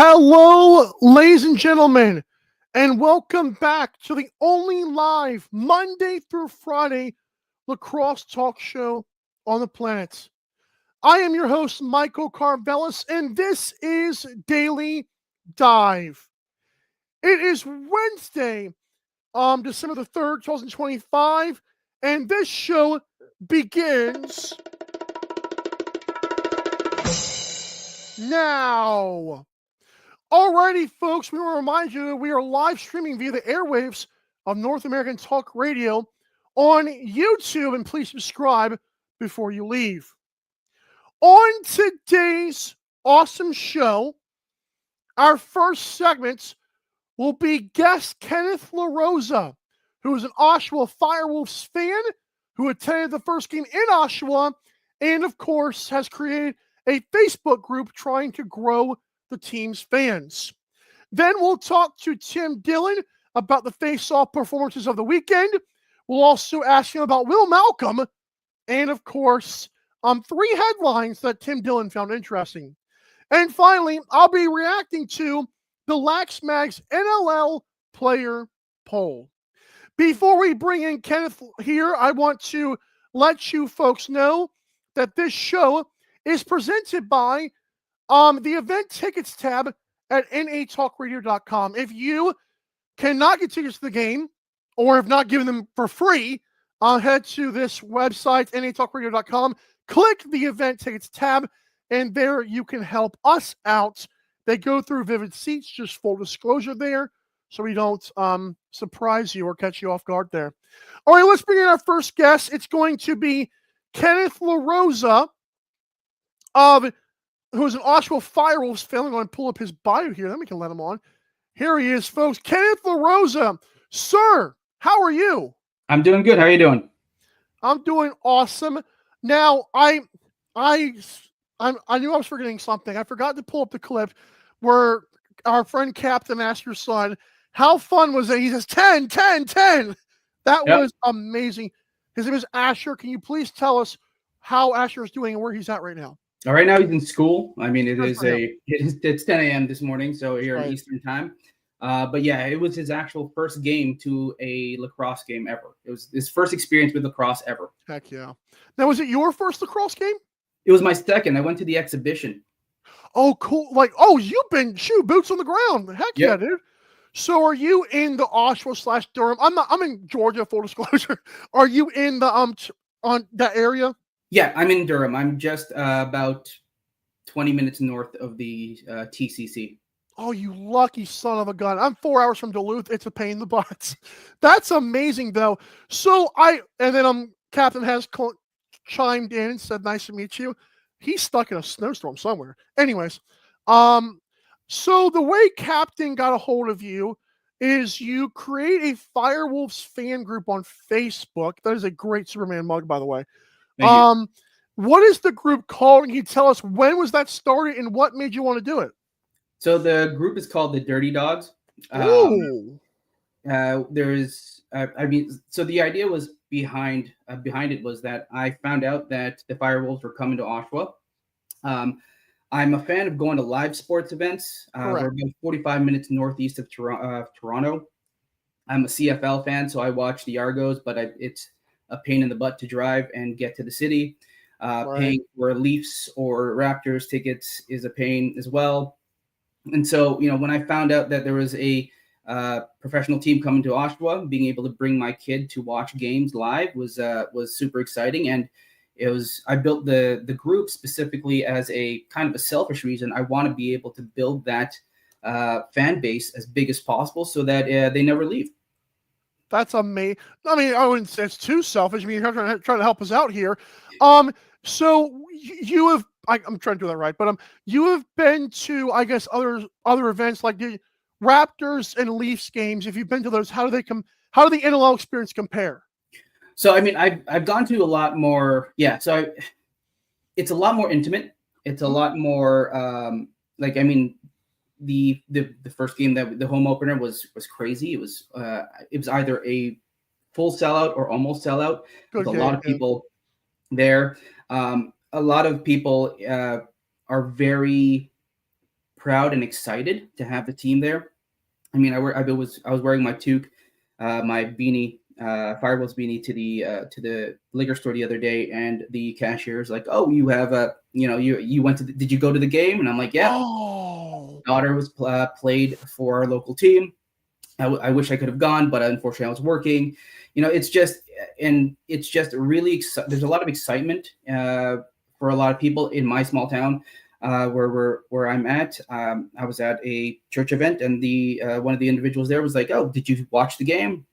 Hello, ladies and gentlemen, and welcome back to the only live Monday through Friday lacrosse talk show on the planet. I am your host, Michael Karvelis, and this is Daily Dive. It is Wednesday, December the 3rd, 2025, and this show begins now. Alrighty, folks, we want to remind you that we are live streaming via the airwaves of North American Talk Radio on YouTube, and please subscribe before you leave. On today's awesome show, our first segment will be guest Kenneth Laroza, who is an Oshawa FireWolves fan who attended the first game in Oshawa and, of course, has created a Facebook group trying to grow the team's fans. Then we'll talk to Tim Dillon about the Faceoff performances of the weekend. We'll also ask him about Will Malcom and, of course, 3 headlines that Tim Dillon found interesting. And finally, I'll be reacting to TheLaxMag's NLL player poll. Before we bring in Kenneth here, I want to let you folks know that this show is presented by the event tickets tab at natalkradio.com. If you cannot get tickets to the game or have not given them for free, head to this website, natalkradio.com, click the event tickets tab, and there you can help us out. They go through Vivid Seats, just full disclosure there, so we don't surprise you or catch you off guard there. All right, let's bring in our first guest. It's going to be Kenneth Laroza who is an Oshawa FireWolves fan. I'm going to pull up his bio here. Then we can let him on. Here he is, folks. Kenneth Laroza. Sir, how are you? I'm doing good. How are you doing? I'm doing awesome. Now, I knew I was forgetting something. I forgot to pull up the clip where our friend Captain asked your son, how fun was it? He says, 10, 10, 10. That was amazing. His name is Asher. Can you please tell us how Asher is doing and where he's at right now? Right now he's in school. I mean, it's 10 a.m. this morning, so here in Eastern time. But yeah, it was his actual first game to a lacrosse game ever. It was his first experience with lacrosse ever. Heck yeah. Now, was it your first lacrosse game? It was my second. I went to the exhibition. Oh, cool. You've been boots on the ground. Heck yeah, dude. So are you in the Oshawa / Durham? I'm in Georgia, full disclosure. Are you in the on that area? Yeah, I'm in Durham. I'm just about 20 minutes north of the TCC. Oh, you lucky son of a gun. I'm 4 hours from Duluth. It's a pain in the butt. That's amazing, though. So Captain has chimed in and said, nice to meet you. He's stuck in a snowstorm somewhere. Anyways, so the way Captain got a hold of you is you create a FireWolves fan group on Facebook. That is a great Superman mug, by the way. What is the group called? Can you tell us when was that started and what made you want to do it? So the group is called the Dirty Dogs. Ooh. So the idea was behind it was that I found out that the FireWolves were coming to Oshawa. I'm a fan of going to live sports events. We're about 45 minutes northeast of Toronto. I'm a CFL fan, so I watch the Argos, but it's a pain in the butt to drive and get to the city. Paying for Leafs or Raptors tickets is a pain as well. And so, when I found out that there was a professional team coming to Oshawa, being able to bring my kid to watch games live was super exciting. And I built the group specifically as a kind of a selfish reason. I want to be able to build that fan base as big as possible so that they never leave. That's amazing. I mean, I wouldn't say it's too selfish. I mean, you're trying to help us out here. So you have, I'm trying to do that right, but you have been to, I guess, other events like the Raptors and Leafs games. If you've been to those, how do the NLL experience compare? So, I mean, I've gone to a lot more. Yeah. So it's a lot more intimate. It's a lot more the first game, that the home opener was crazy. It was either a full sellout or almost sellout. With a lot of people there. A lot of people are very proud and excited to have the team there. I mean, I was wearing my toque, my beanie, FireWolves beanie to the liquor store the other day, and the cashier's like, "Oh, you have you went to did you go to the game?" And I'm like, "Yeah." Oh, Daughter was played for our local team. I wish I could have gone, but unfortunately I was working. It's just really there's a lot of excitement for a lot of people in my small town where I'm at. I was at a church event, and the one of the individuals there was like, "Oh, did you watch the game?"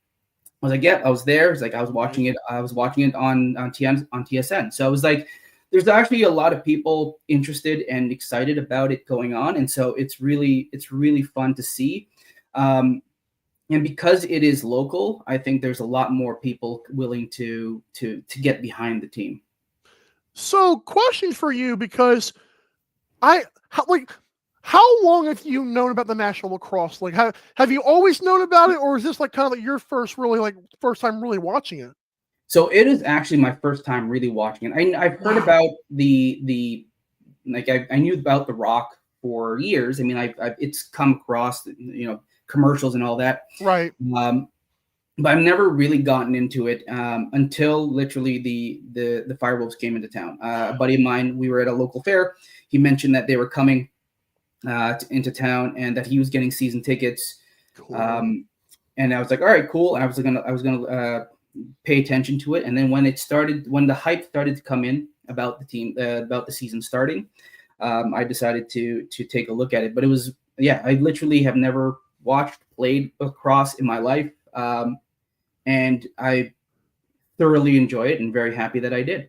I was like, "Yeah, I was there." It's like I was watching it. I was watching it on TSN. So I was like, there's actually a lot of people interested and excited about it going on, and so it's really fun to see. And because it is local, I think there's a lot more people willing to get behind the team. so question for you, because how long have you known about the National Lacrosse League? Have you always known about it, or is this like kind of like your first time really watching it? So it is actually my first time really watching it. I've heard about the like I knew about The Rock for years. I mean, it's come across commercials and all that. Right. But I've never really gotten into it until literally the FireWolves came into town. A buddy of mine, we were at a local fair. He mentioned that they were coming into town and that he was getting season tickets. Cool. And I was like, all right, cool. And I was gonna pay attention to it. And then when the hype started to come in about the team, about the season starting, I decided to take a look at it. But it was, I literally have never played lacrosse in my life. And I thoroughly enjoy it and very happy that I did.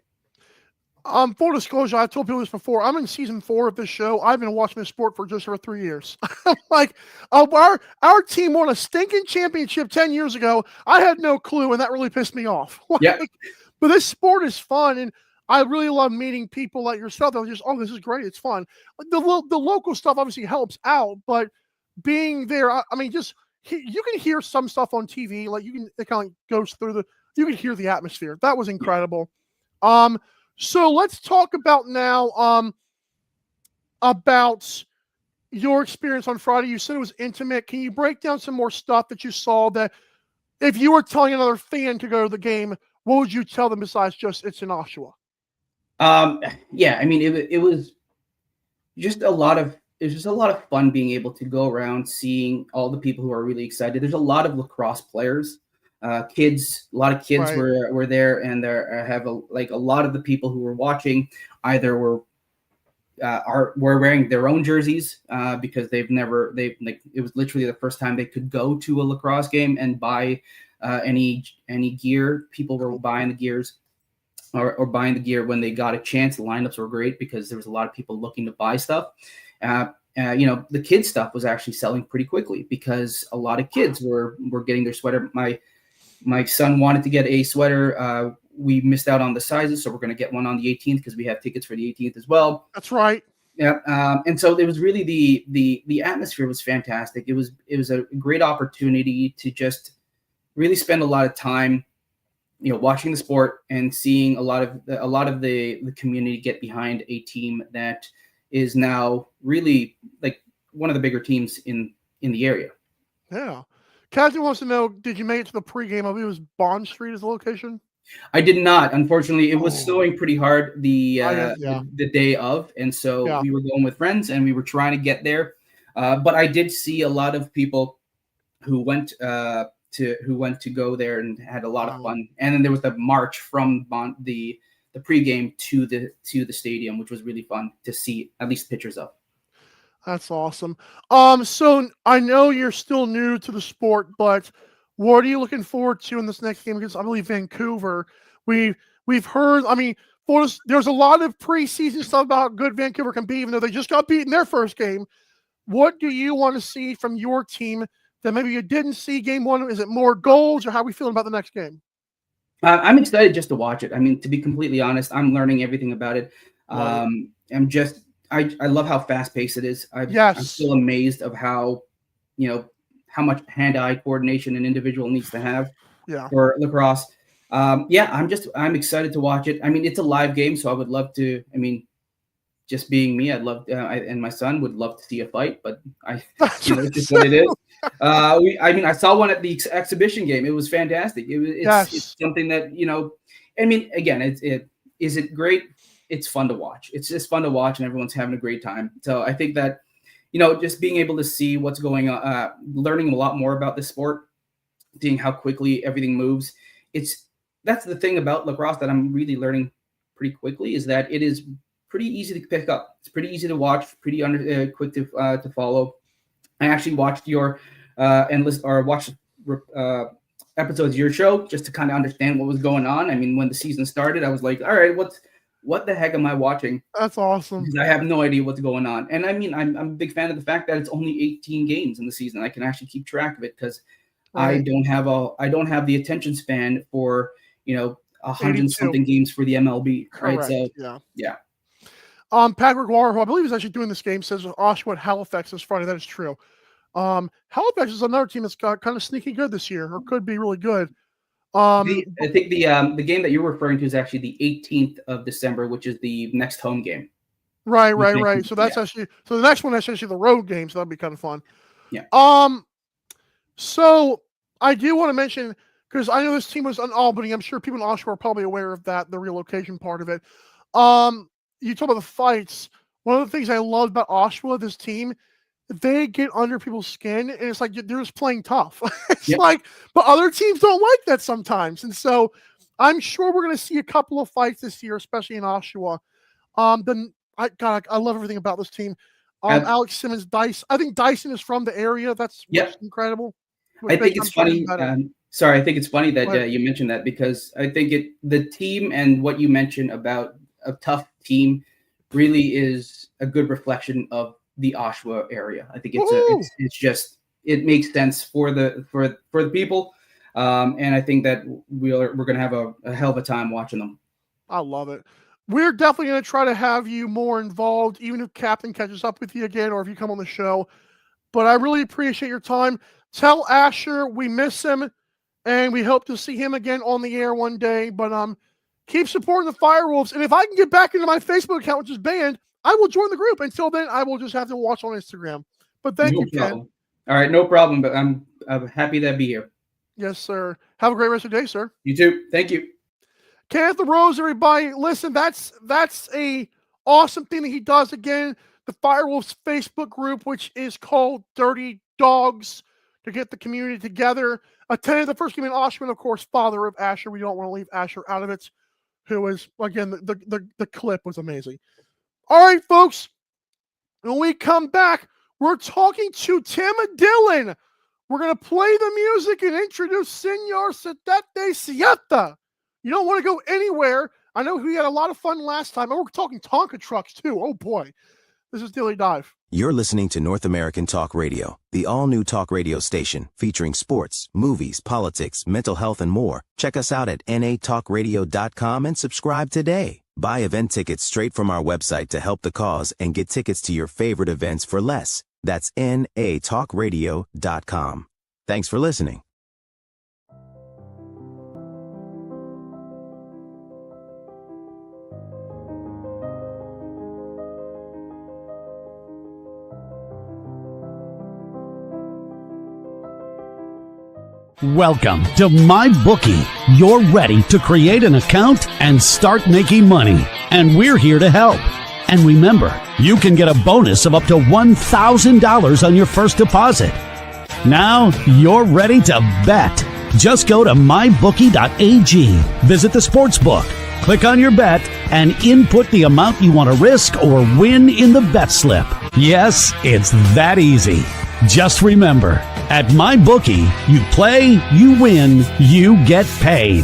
Full disclosure, I've told people this before. I'm in season 4 of this show. I've been watching this sport for just over 3 years. Like, our team won a stinking championship 10 years ago. I had no clue, and that really pissed me off. Yeah. But this sport is fun, and I really love meeting people like yourself that are just, this is great. It's fun. The local stuff obviously helps out, but being there, I mean, just you can hear some stuff on TV. Like it kind of goes through you can hear the atmosphere. That was incredible. So let's talk about now about your experience on Friday. You said it was intimate. Can you break down some more stuff that you saw, that if you were telling another fan to go to the game, what would you tell them besides just it's in Oshawa? I mean, it was just a lot of fun being able to go around seeing all the people who are really excited. There's a lot of lacrosse players. Kids, a lot of kids Right. were there, and there have a lot of the people who were watching either were wearing their own jerseys because it was literally the first time they could go to a lacrosse game and buy any gear. People were buying the gears or buying the gear when they got a chance. The lineups were great because there was a lot of people looking to buy stuff. The kids stuff was actually selling pretty quickly because a lot of kids were getting their sweater. My son wanted to get a sweater. We missed out on the sizes, so we're going to get one on the 18th because we have tickets for the 18th as well. That's right. Yeah, and so there was really the atmosphere was fantastic. It was a great opportunity to just really spend a lot of time, watching the sport and seeing a lot of the community get behind a team that is now really like one of the bigger teams in the area. Yeah. Kathy wants to know, did you make it to the pregame? I believe it was Bond Street is the location. I did not. Unfortunately, it was snowing pretty hard the day of, and so we were going with friends, and we were trying to get there. But I did see a lot of people who went to go there and had a lot of fun. And then there was the march from the pregame to the stadium, which was really fun to see at least pictures of. That's awesome. So I know you're still new to the sport, but what are you looking forward to in this next game against, I believe, Vancouver? We've heard, I mean, there's a lot of preseason stuff about how good Vancouver can be, even though they just got beat in their first game. What do you want to see from your team that maybe you didn't see game one? Is it more goals, or how are we feeling about the next game? I'm excited just to watch it. I mean, to be completely honest, I'm learning everything about it. I love how fast paced it is. I'm still amazed of how much hand-eye coordination an individual needs to have for lacrosse. I'm excited to watch it. I mean, it's a live game, so I would love to. I mean, just being me, I'd love and my son would love to see a fight, but That's it's just what it is. I saw one at the exhibition game. It was fantastic. It's something that again, is it great? It's fun to watch. It's just fun to watch, and everyone's having a great time. So I think that just being able to see what's going on, learning a lot more about the sport, seeing how quickly everything moves. That's the thing about lacrosse that I'm really learning pretty quickly, is that it is pretty easy to pick up. It's pretty easy to watch, pretty quick to follow. I actually watched your watched episodes of your show just to kind of understand what was going on. I mean, when the season started, I was like, all right, what the heck am I watching? That's awesome. Because I have no idea what's going on. And I mean, I'm a big fan of the fact that it's only 18 games in the season. I can actually keep track of it because I don't have the attention span for 100 something games for the MLB. Correct. Right. So yeah. Patrick Warren, who I believe is actually doing this game, says Oshawa at Halifax this Friday. That is true. Halifax is another team that's got kind of sneaky good this year, or could be really good. I think the game that you're referring to is actually the 18th of December, which is the next home game. Right. So that's actually the next one. That's actually the road game, so that'd be kind of fun. Yeah. So I do want to mention, because I know this team was in Albany. I'm sure people in Oshawa are probably aware of that, the relocation part of it. You talk about the fights. One of the things I love about Oshawa, this team, they get under people's skin, and it's like they're just playing tough. But other teams don't like that sometimes. And so I'm sure we're going to see a couple of fights this year, especially in Oshawa. I love everything about this team. Alex Simmons, I think Dyson is from the area. That's incredible. I think it's funny. I think it's funny that you mentioned that, because I think the team and what you mentioned about a tough team really is a good reflection of the Oshawa area. I think it makes sense for the people, and I think that we're going to have a hell of a time watching them. I love it. We're definitely going to try to have you more involved, even if Captain catches up with you again, or if you come on the show. But I really appreciate your time. Tell Asher we miss him, and we hope to see him again on the air one day. But keep supporting the FireWolves, and if I can get back into my Facebook account, which is banned, I will join the group. Until then, I will just have to watch on Instagram. But thank you, Ken. All right, no problem. But I'm happy to be here. Yes, sir. Have a great rest of the day, sir. You too. Thank you. Kenneth Laroza, everybody. Listen, that's a awesome thing that he does. Again, the FireWolves Facebook group, which is called Dirty Dogs, to get the community together. Attended the first game in Oshawa, of course, father of Asher. We don't want to leave Asher out of it, who is, again, the clip was amazing. All right, folks. When we come back, we're talking to Tim Dillon. We're going to play the music and introduce Senor Sedate Sieta. You don't want to go anywhere. I know we had a lot of fun last time. And we're talking Tonka trucks, too. Oh, boy. This is Daily Dive. You're listening to North American Talk Radio, the all-new talk radio station featuring sports, movies, politics, mental health, and more. Check us out at natalkradio.com and subscribe today. Buy event tickets straight from our website to help the cause and get tickets to your favorite events for less. That's natalkradio.com. Thanks for listening. Welcome to MyBookie. You're ready to create an account and start making money, and we're here to help. And remember, you can get a bonus of up to $1,000 on your first deposit. Now you're ready to bet. Just go to mybookie.ag, visit the sportsbook, click on your bet, and input the amount you want to risk or win in the bet slip. Yes, it's that easy. Just remember, at MyBookie, you play, you win, you get paid.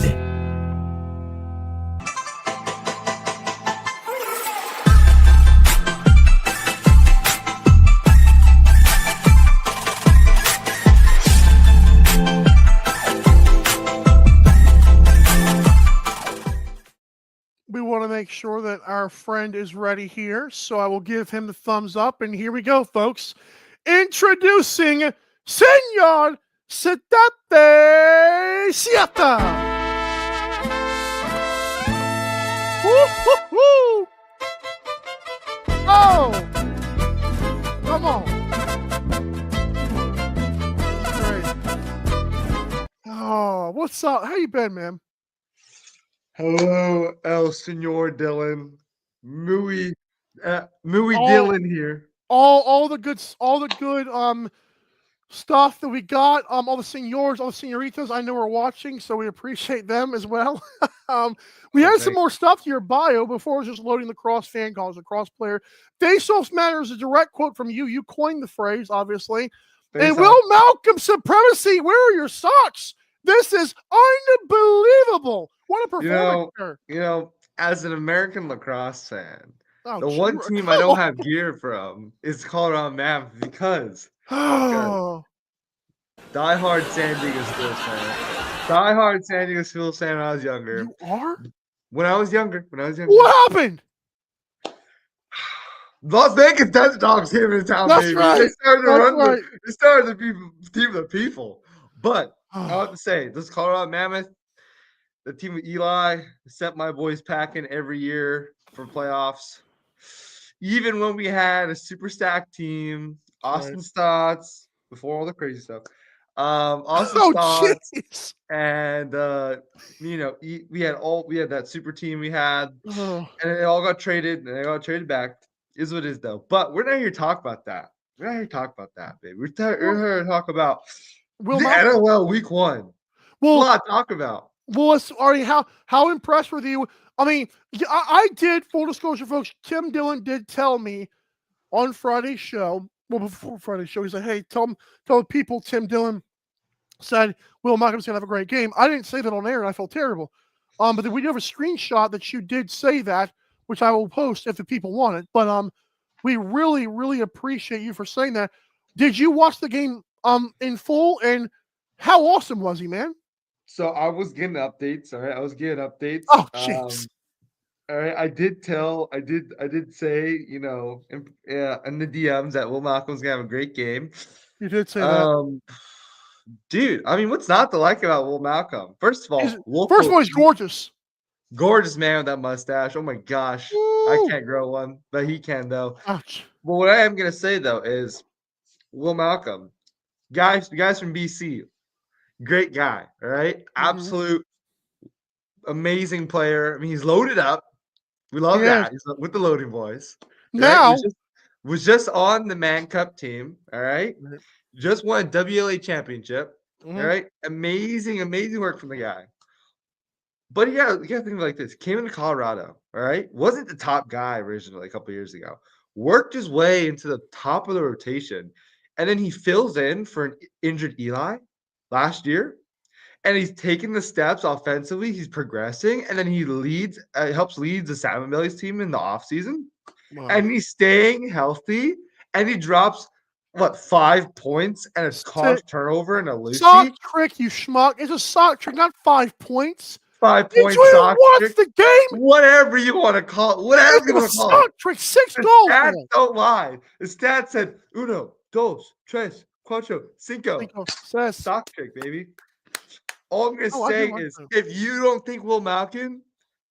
We want to make sure that our friend is ready here, so I will give him the thumbs up, and here we go, folks. Introducing Senor Sedate Sieta. Oh! Come on. Great. Oh, what's up? How you been, man? Hello, El Senor Dylan. Muy Oh. Dylan here. All the good stuff that we got, all the seniors, all the senioritas I know are watching, so we appreciate them as well. We had some more stuff to your bio before. I was just loading the cross fan calls, a cross player. Faceoffs matter is a direct quote from you. You coined the phrase, obviously. And Will Malcom supremacy. Where are your socks? This is unbelievable. What a performance! As an American lacrosse fan, Oh, the one team I don't have gear from is Colorado Mammoth because diehard San Diego Schools fan. Diehard San Diego Schools fan when I was younger. You are? When I was younger. What happened? Las Vegas Desert Dogs came into town, That's baby. right. They started to That's run right. They started to be team of the people. But I have to say, this Colorado Mammoth, the team with Eli, sent my boys packing every year for playoffs. Even when we had a super stacked team, Austin Stotts, before all the crazy stuff. Austin Stotts, geez. and we had that super team we had, and it all got traded, and they got traded back. Is what it is though. But we're not here to talk about that. We're not here to talk about that, baby. We're here to talk about the NLL Week 1. Well, a lot to talk about. Well, Artie, how impressed with you? I mean, I did, full disclosure, folks, Tim Dillon did tell me on Friday's show, well, before Friday's show, he said, hey, tell the people Tim Dillon said Will Malcolm's going to have a great game. I didn't say that on air, and I felt terrible. But then we do have a screenshot that you did say that, which I will post if the people want it. But we really, really appreciate you for saying that. Did you watch the game in full, and how awesome was he, man? So I was getting updates. All right, Oh, jeez. All right, I did say, in the DMs that Will Malcolm's gonna have a great game. You did say that, dude. I mean, what's not to like about Will Malcom? First of all, he's gorgeous. Gorgeous man with that mustache. Oh my gosh, I can't grow one, but he can though. Ouch. But what I am gonna say though is, Will Malcom, guys from BC, great guy. All right, absolute amazing player. I mean, he's loaded up. We love that. He's with the loading boys. Now was just on the Man Cup team. All right, just won a WLA championship. All right, amazing work from the guy. But you gotta think like this. Came into Colorado, all right? Wasn't the top guy originally a couple years ago. Worked his way into the top of the rotation. And then he fills in for an injured Eli last year. And he's taking the steps offensively. He's progressing. And then he helps lead the Salmon Bellies team in the offseason. Wow. And he's staying healthy. And he drops, 5 points and a cost turnover and a Lucy? Sock trick, you schmuck. It's a sock trick, not 5 points. 5 points. Watch the game. Whatever you want to call it. Whatever you want to call it. Sock trick, 6 goals. Stats don't lie. The stats said 1, 2, 3, 4, 5. Sock trick, baby. All I'm going to say is if you don't think Will Malcom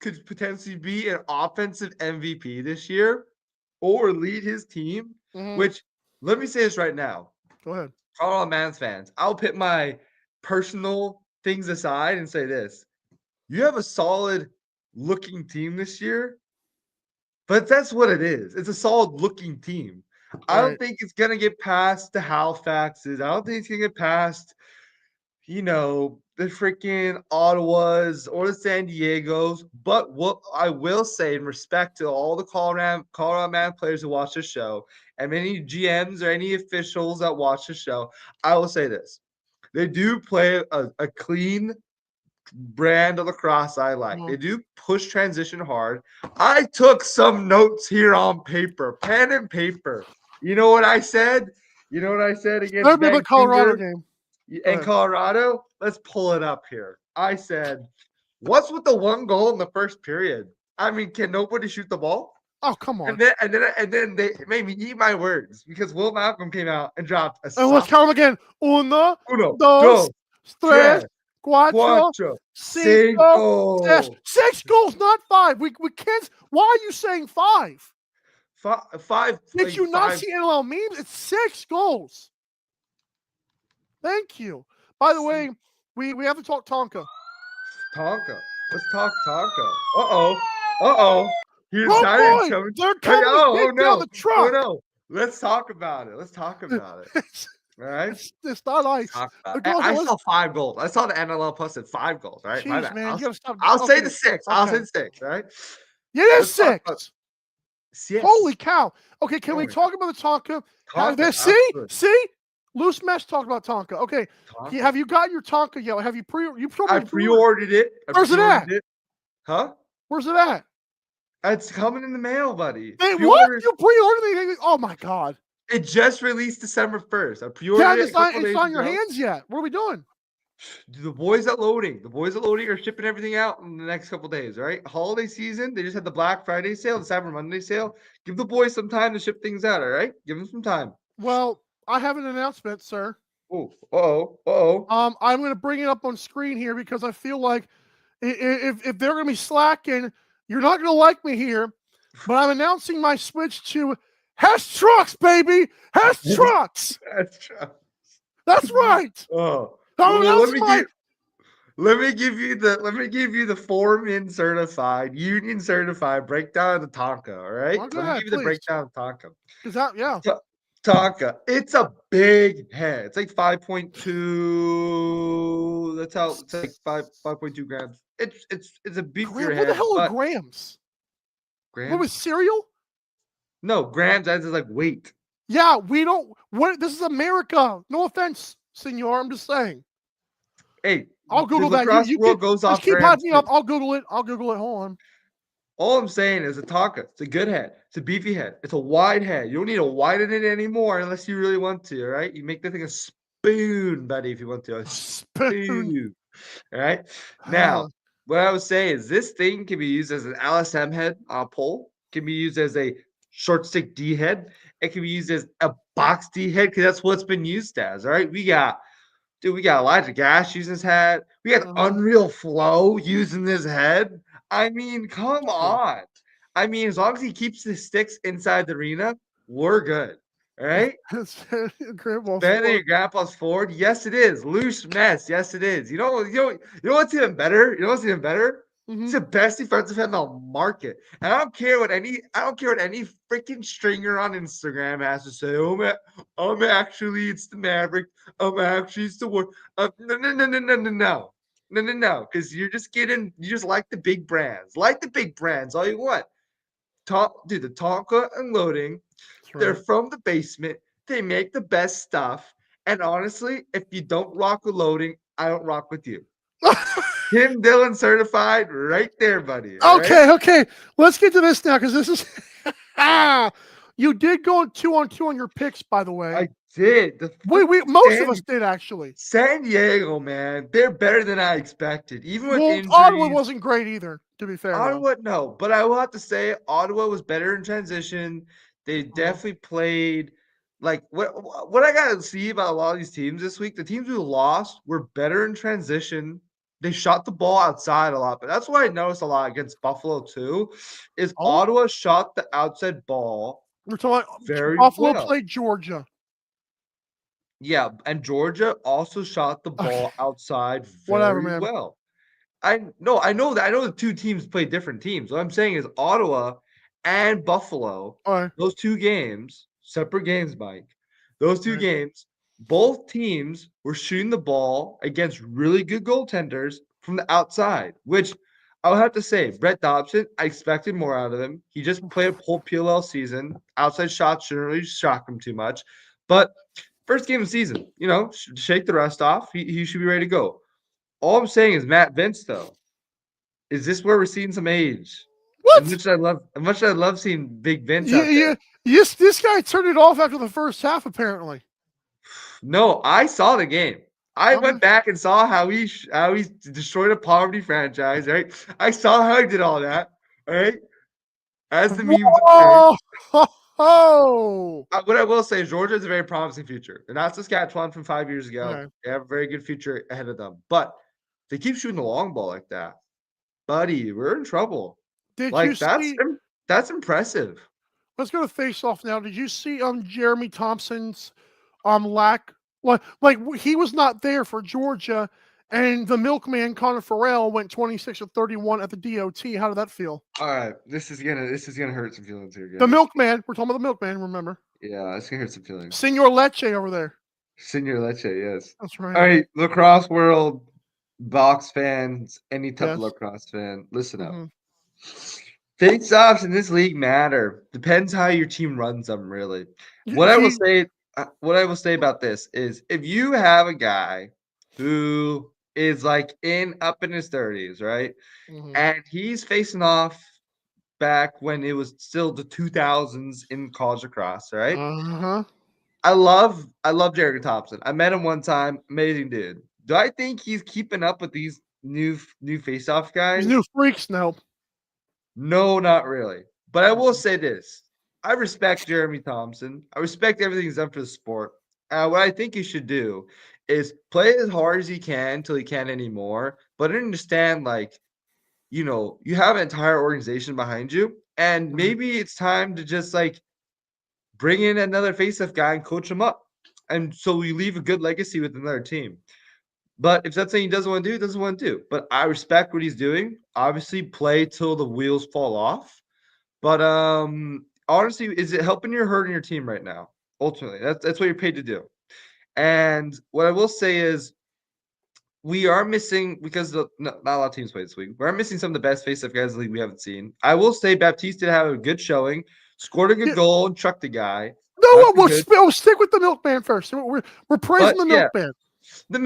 could potentially be an offensive MVP this year or lead his team, which, let me say this right now. Go ahead. Colorado Mans fans, I'll put my personal things aside and say this. You have a solid looking team this year, but that's what it is. It's a solid looking team. Right. I don't think it's going to get past the Halifaxes. I don't think it's going to get past, the freaking Ottawas or the San Diegos. But what I will say in respect to all the Colorado Man players who watch the show and any GMs or any officials that watch the show, I will say this. They do play a clean brand of lacrosse I like. They do push transition hard. I took some notes here on paper, pen and paper. You know what I said? Against the Colorado game. In Colorado? Let's pull it up here. I said, what's with the 1 goal in the first period? I mean, can nobody shoot the ball? Oh, come on. And then they made me eat my words because Will Malcom came out and dropped a And let's count them again. 1, 2, 3, 4, 5. 6 goals, not 5. We can't. Why are you saying 5? Five. Did like you not five, see NLL memes? It's 6 goals. Thank you. By the way, we have to talk Tonka. Tonka? Let's talk Tonka. Uh-oh. He Oh decided to boy, come. they're coming to get down the Oh truck. no. Let's talk about it. it's, All right. it's not ice. Talk about But it. go ahead. I saw 5 goals. I saw the NLL posted 5 goals. Right. My Jeez, bad. man, you gotta stop. I'll say Okay, the 6. I'll say okay. the 6. All right. It is Let's talk about 6. yes. Holy cow. Okay, can Oh we my talk about the Tonka? Tonka, See? absolutely. See? Loose Mesh talked about Tonka. Okay. Tonka. Have you got your Tonka yet? Have you I probably pre-ordered it. Where's it at? Huh? Where's it at? It's coming in the mail, buddy. Hey, what? Pre-ordered- You pre-ordered anything? Oh my god. It just released December 1st. I pre-ordered Dad, it it's a couple not days on your ago. hands yet. What are we doing? The boys at loading are shipping everything out in the next couple days, right? Holiday season, they just had the Black Friday sale, the Cyber Monday sale. Give the boys some time to ship things out, all right? Give them some time. Well, I have an announcement, sir. Oh. I'm going to bring it up on screen here because I feel like if they're going to be slacking, you're not going to like me here. But I'm announcing my switch to Hess Trucks, baby. Hess Trucks. That's true. That's right. Oh. I'm Well, announcing let me give you the foreman certified, union certified breakdown of the Tonka, all right? Oh, go Let me ahead, give you the please. breakdown of Tonka. Yeah. Tonka, it's a big head. It's like 5.2. That's how it's like 5.2 grams. It's a beefier What head. the hell are but grams? grams? What was cereal? No, grams as is like weight. Yeah, we don't. What? This is America. No offense, senor. I'm just saying. Hey, I'll Google the that. lacrosse world goes just off keep grams hyping me too. up. I'll Google it. Hold on. All I'm saying is a Tonka. It's a good head. It's a beefy head. It's a wide head. You don't need to widen it anymore unless you really want to, all right? You make the thing a spoon, buddy, if you want to. A spoon. All right. Now, what I would say is this thing can be used as an LSM head on a pole, can be used as a short stick D head. It can be used as a box D head because that's what it's been used as. All right. We got Elijah Gash using his head. We got Unreal Flow using his head. I mean, come on. I mean, as long as he keeps the sticks inside the arena, we're good. All right. Better than your grandpa's Ford? Yes, it is. Loose mess. Yes, it is. You know what's even better? It's the best defensive head on the market. And I don't care what any freaking stringer on Instagram has to say. I'm actually it's the Maverick. I'm actually it's the War. No. Because you just like the big brands. Like the big brands, all you want. The Tonka Unloading. They're from the basement. They make the best stuff. And honestly, if you don't rock with loading, I don't rock with you. Tim Dillon certified right there, buddy. Okay. Let's get to this now because this is you did go 2-on-2 on your picks, by the way. I did. Most of us did actually. San Diego, man, they're better than I expected. Even with injuries. Ottawa wasn't great either, to be fair. Ottawa, no, but I will have to say Ottawa was better in transition. They definitely played like what I gotta see about a lot of these teams this week. The teams who lost were better in transition. They shot the ball outside a lot, but that's what I noticed a lot against Buffalo too. Is Ottawa shot the outside ball. We're talking very Buffalo well. played Georgia. Yeah, and Georgia also shot the ball outside very well. I know the two teams play different teams. What I'm saying is Ottawa and Buffalo, those two games, separate games, Mike. Those two games, both teams were shooting the ball against really good goaltenders from the outside, which I'll have to say, Brett Dobson, I expected more out of him. He just played a whole PLL season. Outside shots shouldn't really shock him too much. But first game of the season, shake the rust off. He should be ready to go. All I'm saying is Matt Vince, though. Is this where we're seeing some age? What? As much as I love seeing Big Vince out there. Yes, this guy turned it off after the first half, apparently. No, I saw the game. I went back and saw how he destroyed a poverty franchise, right? I saw how he did all that, right? As the meme. What I will say is Georgia has a very promising future. They're not Saskatchewan from 5 years ago. Okay. They have a very good future ahead of them. But they keep shooting the long ball like that. Buddy, we're in trouble. That's impressive. let's go to Faceoff now. Did you see Jeremy Thompson's lack? Like he was not there for Georgia, and the milkman Connor Farrell went 26 of 31 at the DOT. How did that feel? All right, this is gonna hurt some feelings here, guys. The milkman. We're talking about the milkman. Remember? Yeah, it's gonna hurt some feelings. Senor Leche over there. Senor Leche, yes. That's right. All right, lacrosse world, box fans, any type of Yes. lacrosse fan, listen up. Mhm. Face-offs in this league matter. Depends how your team runs them, really. What I will say about this is, if you have a guy who is like up in his 30s, right, Mhm. and he's facing off back when it was still the 2000s in college lacrosse, right? Uh-huh. I love Jeremy Thompson. I met him one time, amazing dude. Do I think he's keeping up with these new face-off guys? These new freaks now. No, not really. But I will say this. I respect Jeremy Thompson. I respect everything he's done for the sport. What I think he should do is play as hard as he can until he can't anymore. But understand, like, you have an entire organization behind you. And Mhm. maybe it's time to just, like, bring in another face-off guy and coach him up. And so you leave a good legacy with another team. But if that's something he doesn't want to do, he doesn't want to do. But I respect what he's doing. Obviously, play till the wheels fall off. But honestly, is it helping you or hurting your team right now? Ultimately, that's what you're paid to do. And what I will say is, we are missing, because not a lot of teams play this week. We are missing some of the best face-off guys in the league we haven't seen. I will say Baptiste did have a good showing, scored a good goal, and trucked the guy. No, we'll stick with the milkman first. We're praising the yeah. milkman. The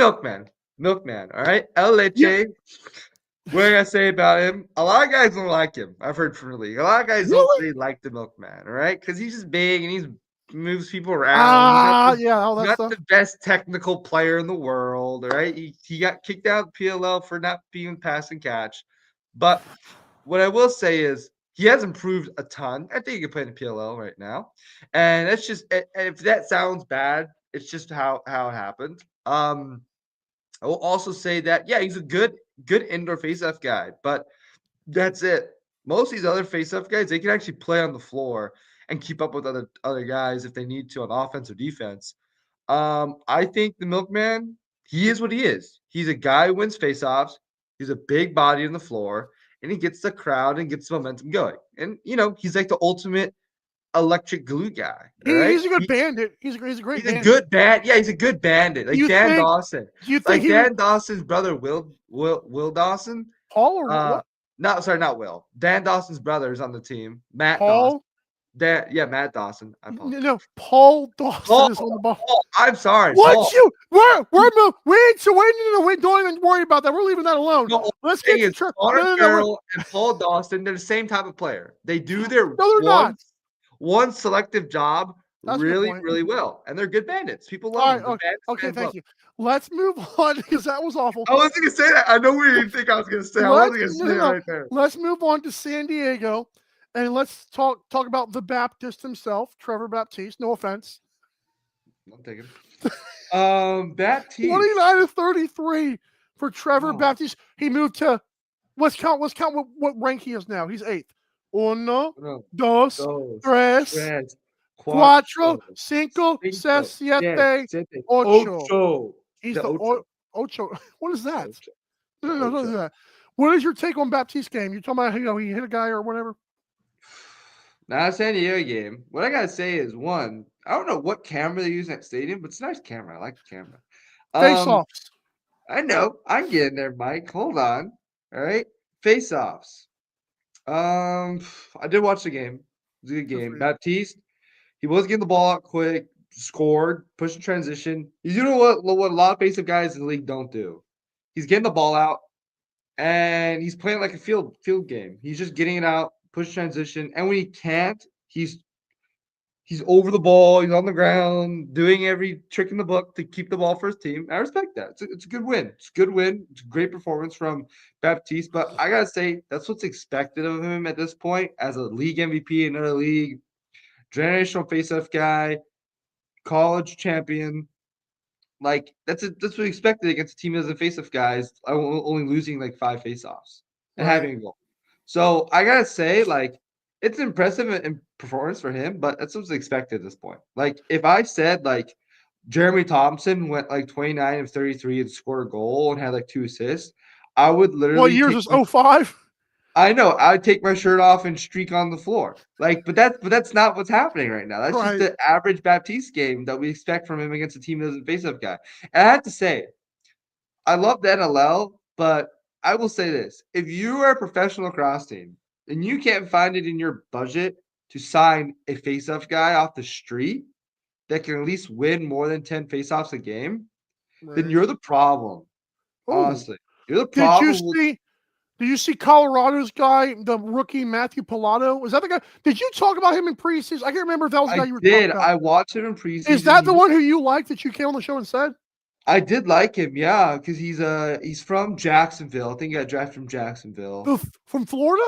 milkman. All right. El Leche. Yeah. What I gotta say about him? A lot of guys don't like him. I've heard from the league. A lot of guys don't really like the milkman, all right? Because he's just big and he moves people around. All that not stuff. the best technical player in the world, all right? He got kicked out of PLL for not being pass and catch. But what I will say is, he has improved a ton. I think he can play in the PLL right now. And that's just, if that sounds bad, it's just how it happened. I will also say that, yeah, he's a good indoor face-off guy, but that's it. Most of these other face-off guys, they can actually play on the floor and keep up with other guys if they need to on offense or defense. I think the milkman, he is what he is. He's a guy who wins face-offs. He's a big body on the floor, and he gets the crowd and gets the momentum going. And he's like the ultimate electric glue guy. Right? He's a good bandit. He's a great bandit. He's a good bandit. Like Dan Dawson. Do you think Dan Dawson's brother, Will Dawson? Paul or what? No, sorry, not Will. Dan Dawson's brother is on the team. Matt Paul? Dawson. Matt Dawson. I apologize. No, Paul Dawson is on the ball. Paul, I'm sorry. What Paul. We don't even worry about that. We're leaving that alone. No, let's get to Connor Farrell and Paul Dawson. They're the same type of player. They do their one selective job really well, and they're good bandits. People love them. Okay, thank you. Let's move on, because that was awful. I wasn't gonna say that. I know where you think I was gonna say. I wasn't gonna say it right there. Let's move on to San Diego, and let's talk about the Baptist himself, Trevor Baptiste. No offense. I'll take him. Baptiste 29 to 33 for Trevor Baptiste. He moved to, let's count what rank he is now. He's 8th. Uno, dos, tres, cuatro, cinco, seis, siete, ocho. He's the ocho. What is that? No, don't do that. What is your take on Baptiste's game? You're talking about he hit a guy or whatever? Not a San Diego game. What I gotta say is, one, I don't know what camera they use in that stadium, but it's a nice camera. I like the camera. Faceoffs. I know. I'm getting there, Mike. Hold on. All right. Faceoffs. I did watch the game. It was a good game. Baptiste, he was getting the ball out quick, scored, pushing transition. He's doing what a lot of face-off guys in the league don't do. He's getting the ball out, and he's playing like a field game. He's just getting it out, push transition, and when he can't, he's over the ball. He's on the ground, doing every trick in the book to keep the ball for his team. I respect that. It's a good win. It's a good win. It's a great performance from Baptiste. But I got to say, that's what's expected of him at this point as a league MVP in another league, generational face-off guy, college champion. Like, that's what we expected against a team as a face-off guys, only losing like 5 face-offs and having a goal. So I got to say, like, it's impressive in performance for him, but that's what's expected at this point. Like if I said like Jeremy Thompson went like 29 of 33 and scored a goal and had like 2 assists, I would What literally years take was 05? I know I'd take my shirt off and streak on the floor. Like, but that's not what's happening right now. That's just Right. the average Baptiste game that we expect from him against a team that doesn't face up guy. And I have to say, I love the NLL, but I will say this: if you are a professional lacrosse team and you can't find it in your budget to sign a face-off guy off the street that can at least win more than 10 face-offs a game, then Right. you're the problem. Oh, Honestly, you're the did you problem. see? Did you see Colorado's guy, the rookie Matthew Pilato? Was that the guy? Did you talk about him in preseason? I can't remember if that was the guy I you were talking did. about. I watched him in preseason. Is that the one who you liked that you came on the show and said? I did like him, yeah, because he's from Jacksonville. I think he got drafted from Jacksonville. From Florida?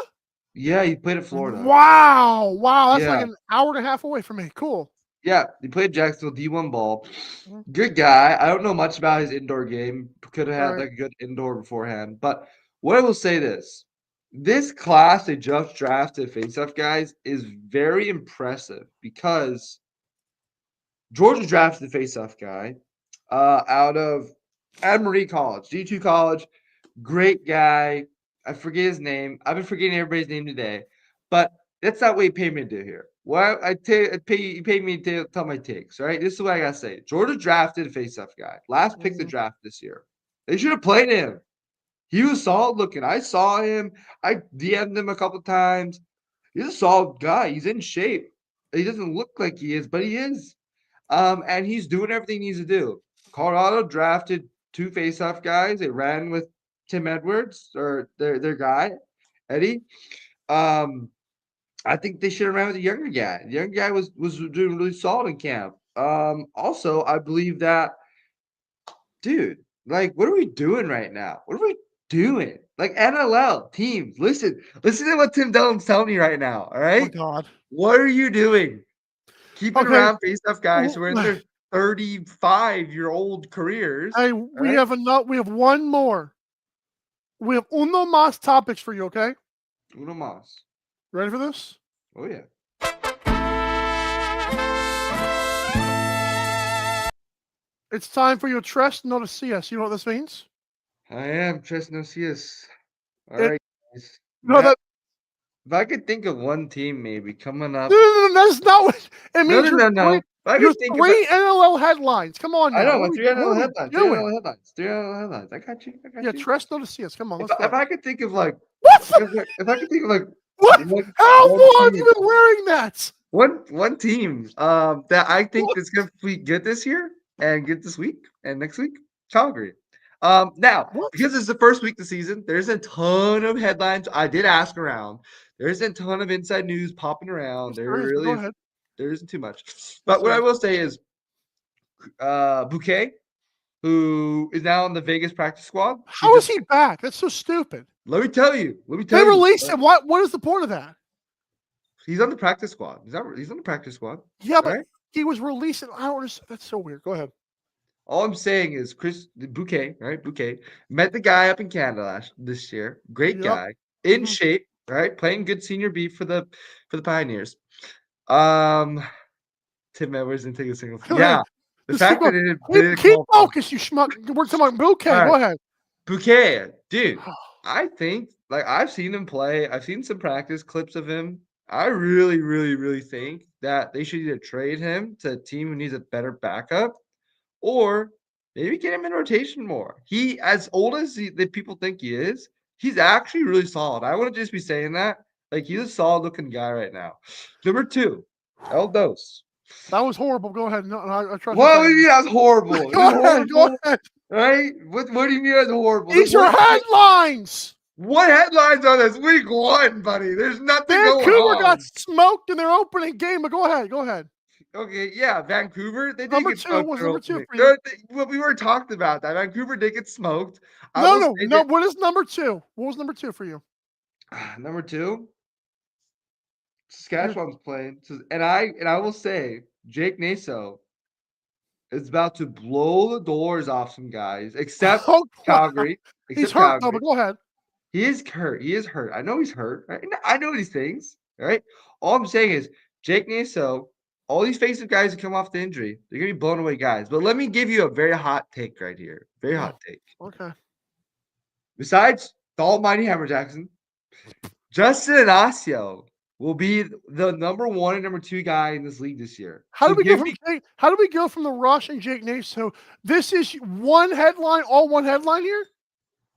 Yeah, he played at Florida. Wow. That's like Yeah. an hour and a half away from me. Cool. Yeah, he played Jacksonville D1 ball. Mhm. Good guy. I don't know much about his indoor game. Could have had Right. like a good indoor beforehand. But what I will say this class they just drafted faceoff guys is very impressive because Georgia drafted the faceoff guy out of Anne Marie College, D2 college. Great guy. I forget his name. I've been forgetting everybody's name today, but that's not what you paid me to do here. Well, you paid me to tell my takes, right? This is what I gotta say. Georgia drafted a faceoff guy. Last pick the draft this year. They should have played him. He was solid looking. I saw him. I DM'd him a couple times. He's a solid guy. He's in shape. He doesn't look like he is, but he is. And he's doing everything he needs to do. Colorado drafted 2 faceoff guys. They ran with Tim Edwards or their guy, Eddie. I think they should have ran with the younger guy. The younger guy was doing really solid in camp. Also, I believe that, dude, like, what are we doing right now? What are we doing? Like NLL teams, listen to what Tim Dillon's telling you right now. All Oh right, my God. what are you doing? Keeping Okay. around faceoff guys who are in their 35-year-old careers. Hey, we have one more. We have uno más topics for you, okay? Uno más. Ready for this? Oh yeah. It's time for your trust not to see us. You know what this means? I am Tres Nocias. All It- right, guys. No, that If I could think of one team maybe coming up. no, that's not what it No, means. no. If I You're could think of three NLL headlines. Come on now. I know, What my are we- 3 NLL what are we headlines. 3 doing? NLL headlines. 3 NLL headlines. I got you. Yeah, trust not to see us. Come on, let's If go. I could think of like What? if I could think of like What? one- How one long have team- you been wearing that? one team that I think that's gonna be good this year and good this week and next week, Calgary. Now What? because it's the first week of the season, there's a ton of headlines. I did ask around. There's a ton of inside news popping around. There Go really ahead. there isn't too much. But what I will say is Bouquet, who is now in the Vegas practice squad. How is he back? That's so stupid. Let me tell you. They released him. What is the point of that? He's on the practice squad. He's on the practice squad. Yeah, but right? he was released. I don't understand. That's so weird. Go ahead. All I'm saying is Chris Bouquet, right? Bouquet met the guy up in Canada this year. Great Yep. guy, in Mhm. shape, right? Playing good senior B for the Pioneers. Tim Edwards didn't take a single. Go Yeah, ahead. the Just fact keep that it Keep didn't call for- focused, you schmuck. We're talking about Bouquet. All Go right. ahead. Bouquet, dude. I think like I've seen him play. I've seen some practice clips of him. I really, really, really think that they should either trade him to a team who needs a better backup, or maybe get him in rotation more. He, as old as the people think he is, he's actually really solid. I wouldn't just be saying that. Like he's a solid looking guy right now. Number 2, El Dos. That was horrible. Go ahead. No, I trust What you. do you mean that's horrible? Go ahead. Go ahead. Right? What do you mean that's horrible? These are headlines. What headlines on this week 1, buddy? There's nothing going Vancouver on. got smoked in their opening game. But go ahead. Go ahead. Okay, yeah, Vancouver. They did Number get 2, smoked. what's their number 2 opening. for you? Well, we were talking about that. Vancouver did get smoked. I No, will no, say no. that- What is number 2? What was number 2 for you? Number 2, Saskatchewan's playing, and I will say Jake Naso is about to blow the doors off some guys, except Oh, Calgary. He's Except hurt though. Calgary. But go ahead. He is hurt. He is hurt. I know he's hurt. Right? I know these things. All right. All I'm saying is Jake Naso, all these Faceoff guys who come off the injury, they're gonna be blown away guys. But let me give you a very hot take right here. Very hot take. Okay. Besides the almighty Hammer Jackson, Justin Inacio will be the number 1 and number 2 guy in this league this year. How So do we go give from me how do we go from the Rush and Jake Nace? So this is one headline, all one headline here?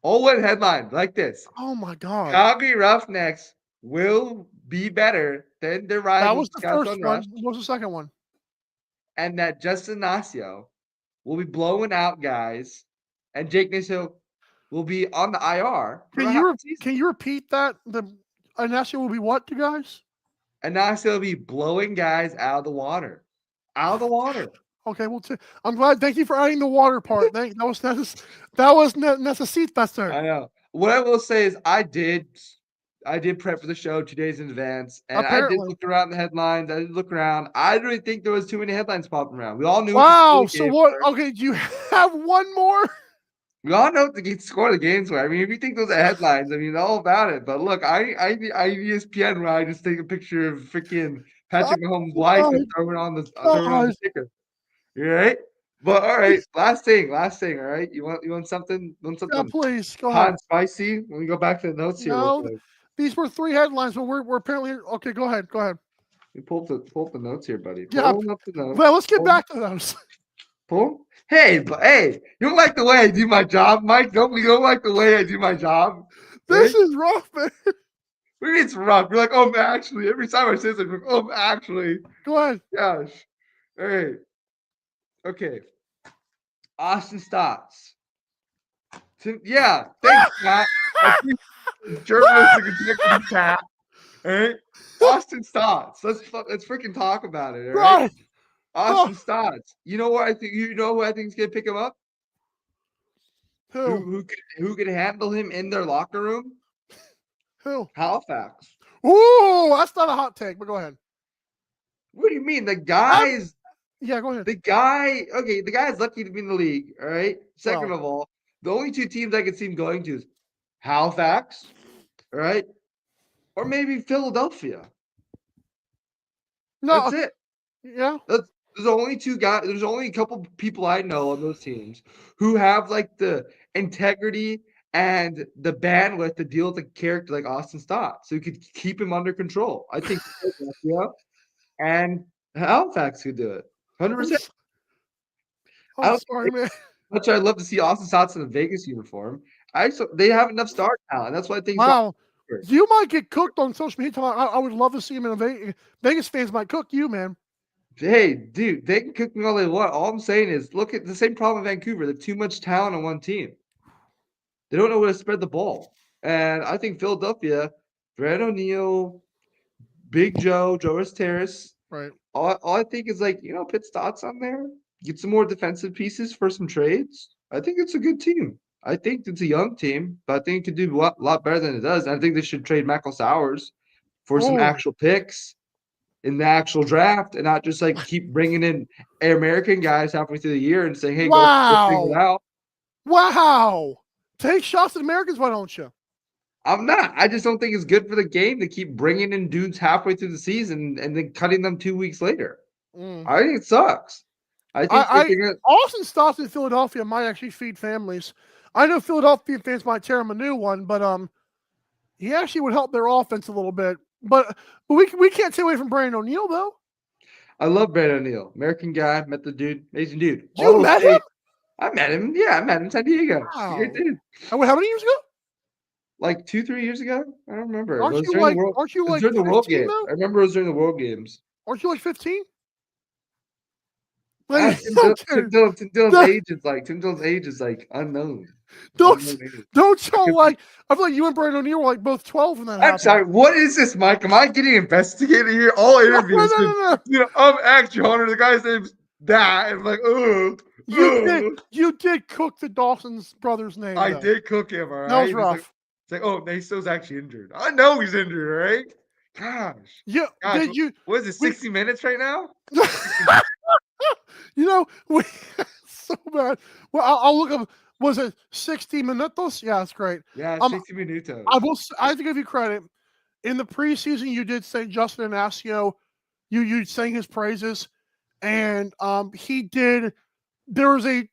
all one headline like this. Oh my god. Calgary Roughnecks will be better than their That rivals was the Scouts first on one. Rush, What was the second one? and that Justin Inacio will be blowing out guys, and Jake Naso will be on the IR for half the season. Can you repeat that? The Inacio will be what, you guys? Inacio will be blowing guys out of the water. Out of the water. Okay, well, I'm glad. Thank you for adding the water part. That was necessitous. I know. What I will say is I did prep for the show 2 days in advance, and I did Apparently. look around the headlines. I did look around. I didn't really think there was too many headlines popping around. We all knew Wow. what the So games what? were. Okay, do you have one more? We all know what the score of the games were. I mean, if you think those are headlines, I mean, all about it. But look, I ESPN where I just take a picture of freaking Patrick Mahomes' wife and throw it on the sticker. You right? But all right, last thing. All right, you want something? Yeah, please go hot ahead. and spicy? Let me go back to the notes here. No, these were 3 headlines, but we're apparently okay. Go ahead. Let me pull up the notes here, buddy. Yeah. Pull up the notes. Well, let's get back to those. Pull. Hey, you don't like the way I do my job, Mike? You don't like the way I do my job? This is rough, man. Maybe it's rough. You're like, oh, actually. Every time I say something, oh, actually. Go ahead. Gosh. All right. Okay. Austin Stotts. Yeah. Thanks, Matt. Journalistic integrity, Pat. All right. Austin Stotts. Let's freaking talk about it. All right. Austin Stotts. You know what I think? You know who I think is gonna pick him up? Who could handle him in their locker room? Who? Halifax. Ooh, that's not a hot take, but go ahead. What do you mean? The guy's yeah, go ahead. the guy's lucky to be in the league. All right. Second of all, the only 2 teams I could see him going to is Halifax, all right, or maybe Philadelphia. No, that's it. Yeah. There's only 2 guys. There's only a couple people I know on those teams who have like the integrity and the bandwidth to deal with a character like Austin Stott, so you could keep him under control. I think Philadelphia and Halifax could do it, 100%. I'm sorry, man. Much I'd love to see Austin Stotts in a Vegas uniform. They have enough star talent. That's why I think. Wow. You might get cooked on social media. I would love to see him in a Vegas. Vegas fans might cook you, man. Hey, dude, they can cook me all they want. All I'm saying is, look at the same problem in Vancouver. They have too much talent on one team. They don't know where to spread the ball. And I think Philadelphia, Brad O'Neill, Big Joe, Joris Terrace. Right. All I think is put Stotts on there, get some more defensive pieces for some trades. I think it's a good team. I think it's a young team, but I think it could do a lot better than it does. And I think they should trade Michael Sowers for some actual picks in the actual draft, and not just keep bringing in American guys halfway through the year and saying, "Hey, go figure it out." Wow! Take shots at Americans, why don't you? I'm not. I just don't think it's good for the game to keep bringing in dudes halfway through the season and then cutting them 2 weeks later. I think it sucks. I think Austin Stotts in Philadelphia might actually feed families. I know Philadelphia fans might tear him a new one, but he actually would help their offense a little bit. But we can't take away from Brandon O'Neill, though. I love Brandon O'Neill. American guy. Met the dude. Amazing dude. You met him? I met him. Yeah, I met him in San Diego. Wow. Great dude. How many years ago? Like 2-3 years ago? I don't remember. Aren't you like during the World Games? Though? I remember it was during the World Games. Aren't you like 15? Tim Dillon's age is unknown. Don't show I feel like you and Brandon O'Neill were both 12 when that happened. I'm sorry. What is this, Mike? Am I getting investigated here? All interviews. No. I'm actually Hunter. The guy's name's that. I'm like, oh. You did cook the Dawson's brother's name. I did cook him. All right. That was rough. It's like, oh, Naso's actually injured. I know he's injured, right? Gosh. Yeah. Gosh, what is it? 60 minutes right now? So bad. Well, I'll look up. Was it 60 minutos? Yeah, that's great. Yeah, 60 minutos. I have to give you credit. in the preseason, you did say Justin Anasio, you sang his praises, and he did. There was a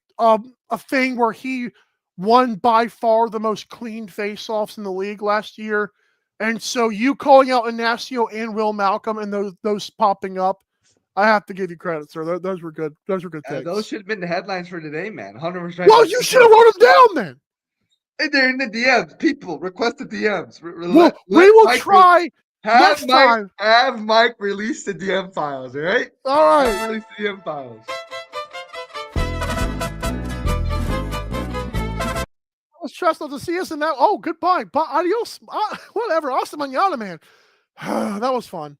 thing where he won by far the most clean faceoffs in the league last year, and so you calling out Anasio and Will Malcom and those popping up, I have to give you credit, sir. Those were good. Those were good takes. Those should have been the headlines for today, man. 100%. Well, you should have wrote them down then. They're in the DMs. People request the DMs. We will try next time. Have Mike release the DM files, all right? All right. Release the DM files. I was stressed out to see us in that. Oh, goodbye. Adios. Whatever. Hasta mañana, man. That was fun.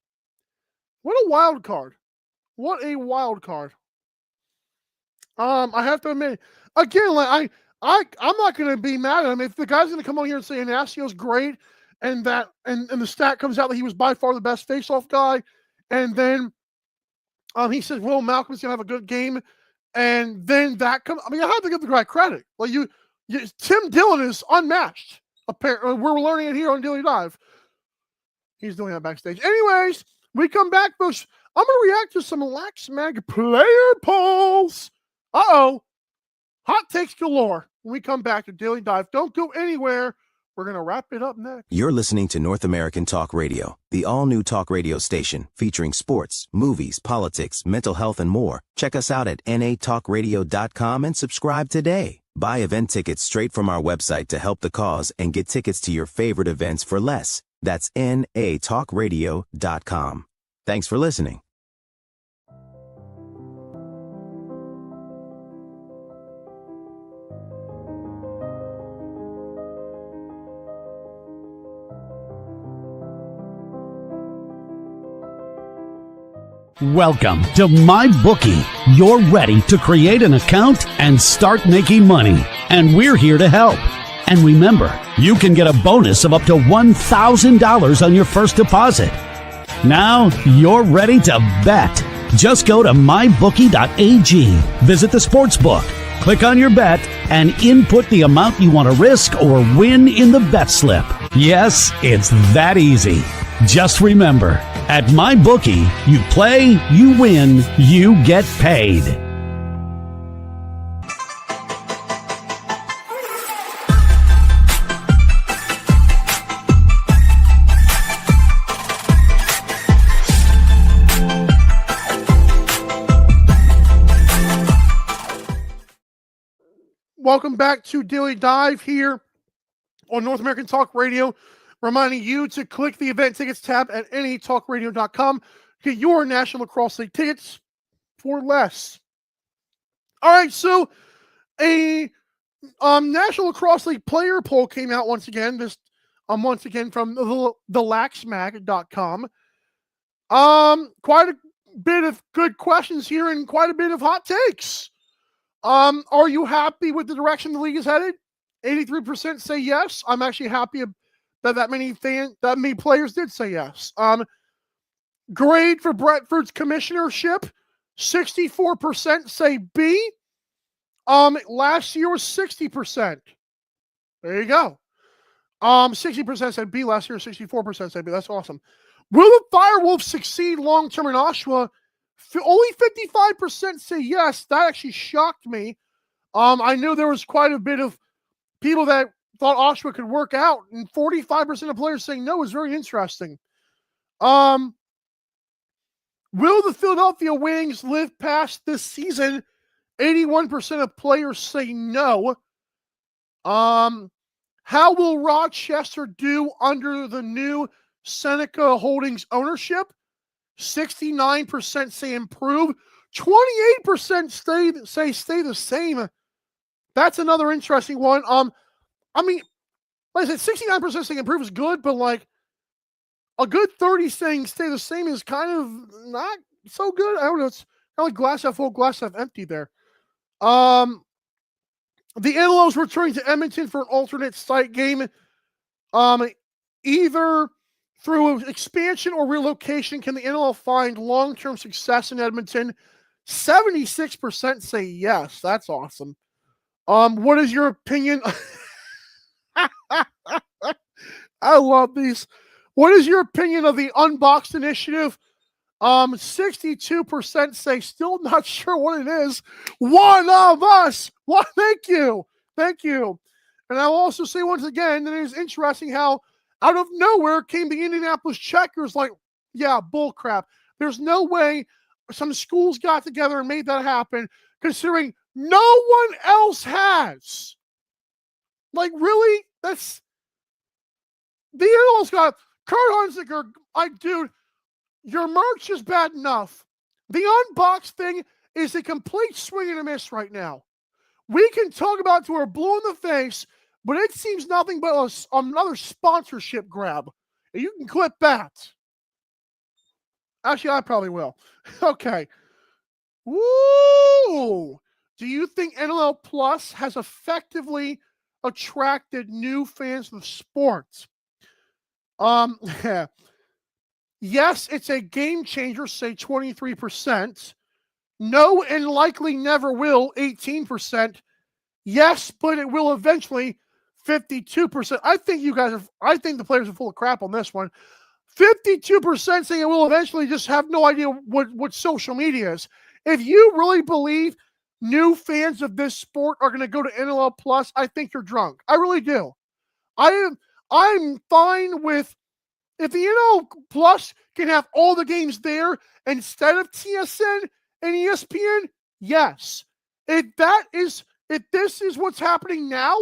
What a wild card. What a wild card. I have to admit, again, like I'm not going to be mad at him if the guy's going to come on here and say Anasio's great, and the stat comes out that he was by far the best faceoff guy, and then he says Will Malcolm's going to have a good game, and then that comes. I mean, I have to give the guy credit. Like Tim Dillon is unmatched. Apparently, we're learning it here on Daily Dive. He's doing that backstage. Anyways, we come back, folks. I'm going to react to some TheLaxMag player polls. Uh-oh. Hot takes galore when we come back to Daily Dive. Don't go anywhere. We're going to wrap it up next. You're listening to North American Talk Radio, the all-new talk radio station featuring sports, movies, politics, mental health, and more. Check us out at natalkradio.com and subscribe today. Buy event tickets straight from our website to help the cause and get tickets to your favorite events for less. That's natalkradio.com. Thanks for listening. Welcome to MyBookie. You're ready to create an account and start making money. And we're here to help. And remember, you can get a bonus of up to $1,000 on your first deposit. Now you're ready to bet. Just go to mybookie.ag, visit the sportsbook, click on your bet, and input the amount you want to risk or win in the bet slip. Yes, it's that easy. Just remember, at MyBookie, you play, you win, you get paid. Welcome back to Daily Dive here on North American Talk Radio. Reminding you to click the event tickets tab at natalkradio.com. Get your National Lacrosse League tickets for less. All right, so a National Lacrosse League player poll came out once again. Once again from TheLaxMag.com. Quite a bit of good questions here and quite a bit of hot takes. Are you happy with the direction the league is headed? 83% say yes. I'm actually happy that many players did say yes. Grade for Brentford's commissionership, 64% say B. Last year was 60%. There you go. 60% said B last year, 64% said B. That's awesome. Will the FireWolves succeed long-term in Oshawa? Only 55% say yes. That actually shocked me. I knew there was quite a bit of people that thought Oshawa could work out, and 45% of players saying no is very interesting. Will the Philadelphia Wings live past this season? 81% of players say no. How will Rochester do under the new Seneca Holdings ownership? 69% say improve. 28% stay the same. That's another interesting one. I mean, like I said, 69% saying improve is good, but like a good 30 saying stay the same is kind of not so good. I don't know. It's kind of like glass half full, glass half empty there. The NLL is returning to Edmonton for an alternate site game. Either through expansion or relocation, can the NLL find long-term success in Edmonton? 76% say yes. That's awesome. What is your opinion? I love these. What is your opinion of the Unboxed initiative? 62% say still not sure what it is. One of us. Well, thank you. Thank you. And I'll also say once again that it is interesting how out of nowhere came the Indianapolis Checkers like, yeah, bull crap. There's no way some schools got together and made that happen, considering no one else has. Like, really? That's the NLL's got Kurt Hunziker. Dude, your merch is bad enough. The Unboxed thing is a complete swing and a miss right now. We can talk about it till we're blue in the face, but it seems nothing but another sponsorship grab. And you can clip that. Actually, I probably will. Okay. Woo! Do you think NLL Plus has effectively attracted new fans to the sport? Yes, it's a game changer, say 23%. No, and likely never will, 18%. Yes, but it will eventually, 52%. I think the players are full of crap on this one. 52% saying it will eventually, just have no idea what social media is. If you really believe new fans of this sport are going to go to NLL Plus, I think you're drunk. I really do. I'm fine with if the NLL Plus can have all the games there instead of TSN and ESPN. Yes. If this is what's happening now,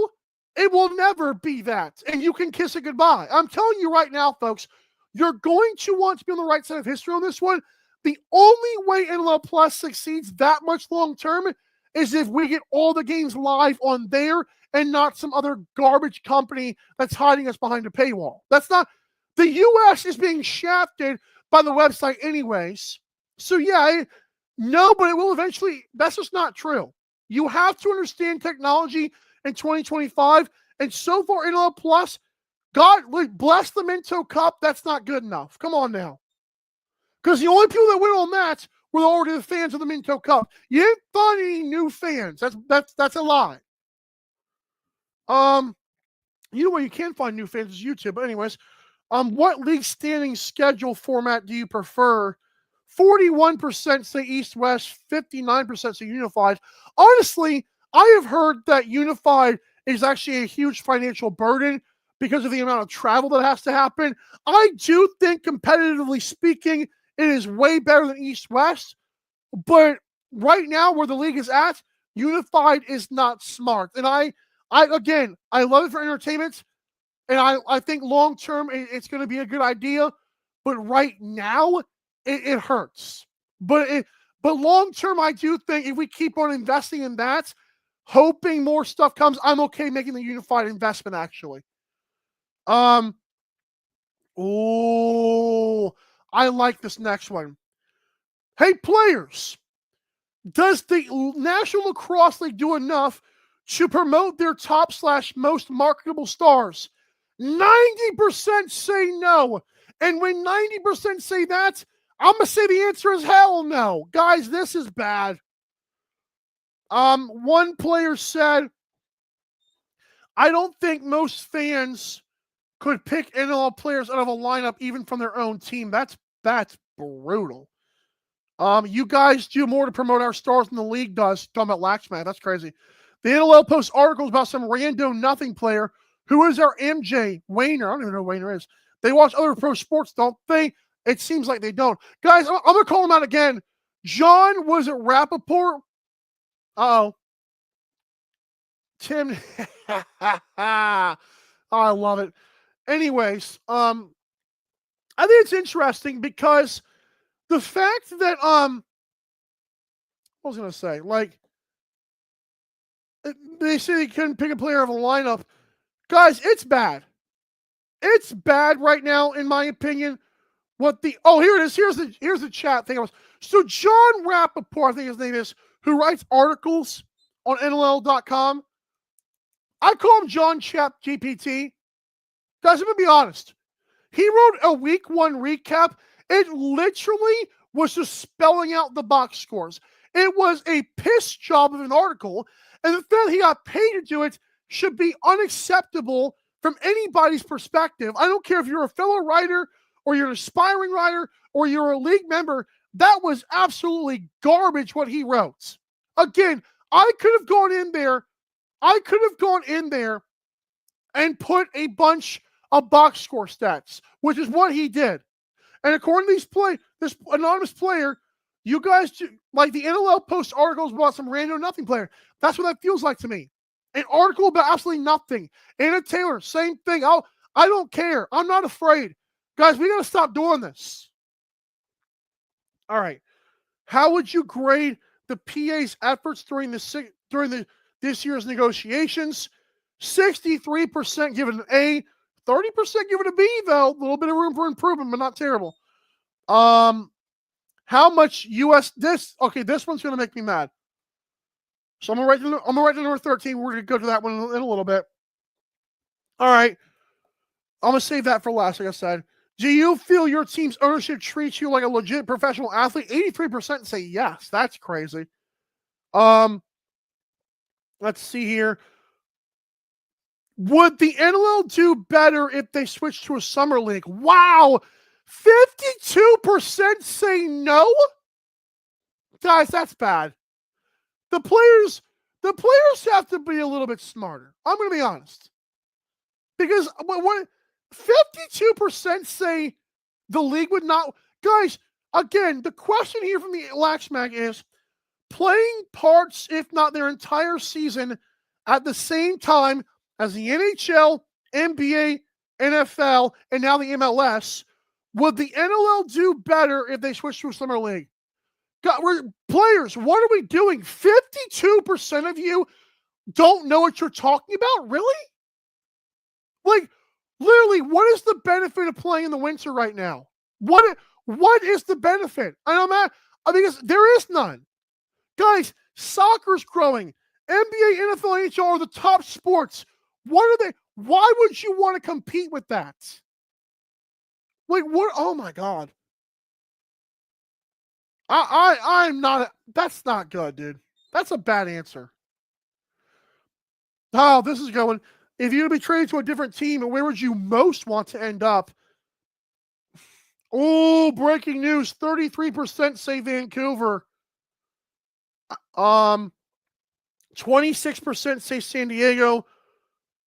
it will never be that. And you can kiss it goodbye. I'm telling you right now, folks, you're going to want to be on the right side of history on this one. The only way NLL Plus succeeds that much long term is if we get all the games live on there and not some other garbage company that's hiding us behind a paywall. That's not, the US is being shafted by the website anyways. So yeah, no, but it will eventually, that's just not true. You have to understand technology in 2025. And so far, NLL Plus, God bless the Minto Cup, that's not good enough. Come on now. Because the only people that went on that were already the fans of the Minto Cup. You didn't find any new fans. That's a lie. You know where you can find new fans is YouTube. But anyways, what league standing schedule format do you prefer? 41% say East-West, 59% say Unified. Honestly, I have heard that Unified is actually a huge financial burden because of the amount of travel that has to happen. I do think, competitively speaking, it is way better than East-West. But right now, where the league is at, Unified is not smart. And I love it for entertainment. And I think long-term, it's going to be a good idea. But right now, it hurts. But long-term, I do think if we keep on investing in that, hoping more stuff comes, I'm okay making the Unified investment, actually. Oh, I like this next one. Hey, players, does the National Lacrosse League do enough to promote their top/most marketable stars? 90% say no. And when 90% say that, I'm going to say the answer is hell no. Guys, this is bad. One player said, I don't think most fans could pick NLL players out of a lineup even from their own team. That's brutal. You guys do more to promote our stars than the league does. Talking about LaxMag, that's crazy. The NLL posts articles about some rando nothing player who is our MJ Wayner. I don't even know who Wayner is. They watch other pro sports, don't they? It seems like they don't. Guys, I'm going to call him out again. John, was it Rappaport? Uh-oh. Tim. I love it. Anyways, I think it's interesting because the fact that what was I gonna say? Like, they say they couldn't pick a player of a lineup. Guys, it's bad. It's bad right now, in my opinion. Here it is. Here's the chat thing. So John Rappaport, I think his name is, who writes articles on NLL.com. I call him John Chap GPT. Guys, I'm going to be honest. He wrote a week 1 recap. It literally was just spelling out the box scores. It was a piss job of an article. And the fact that he got paid to do it should be unacceptable from anybody's perspective, I don't care if you're a fellow writer or you're an aspiring writer or you're a league member, that was absolutely garbage what he wrote. Again, I could have gone in there and put a bunch of box score stats, which is what he did. And according to this anonymous player, you guys like the NLL post articles about some random nothing player. That's what that feels like to me. An article about absolutely nothing. Anna Taylor, same thing. I don't care. I'm not afraid. Guys, we got to stop doing this. All right. How would you grade the PA's efforts during this year's negotiations? 63% give it an A, 30% give it a B, though. A little bit of room for improvement, but not terrible. How much US this one's gonna make me mad. So I'm gonna write the number 13. We're gonna go to that one in a little bit. All right. I'm gonna save that for last, like I said. Do you feel your team's ownership treats you like a legit professional athlete? 83% say yes. That's crazy. Let's see here. Would the NLL do better if they switched to a summer league? Wow. 52% say no? Guys, that's bad. The players have to be a little bit smarter. I'm going to be honest. Because when 52% say the league would not... Guys, again, the question here from the LaxMag is playing parts, if not their entire season, at the same time as the NHL, NBA, NFL, and now the MLS, would the NLL do better if they switched to a summer league? God, players, what are we doing? 52% of you don't know what you're talking about? Really? Like, literally, what is the benefit of playing in the winter right now? What is the benefit? Because there is none. Guys, soccer's growing. NBA, NFL, NHL are the top sports. What are they? Why would you want to compete with that? Like, what? Oh my God. I'm not. That's not good, dude. That's a bad answer. Oh, this is going. If you'd be traded to a different team, where would you most want to end up? Oh, breaking news. 33% say Vancouver. 26% say San Diego.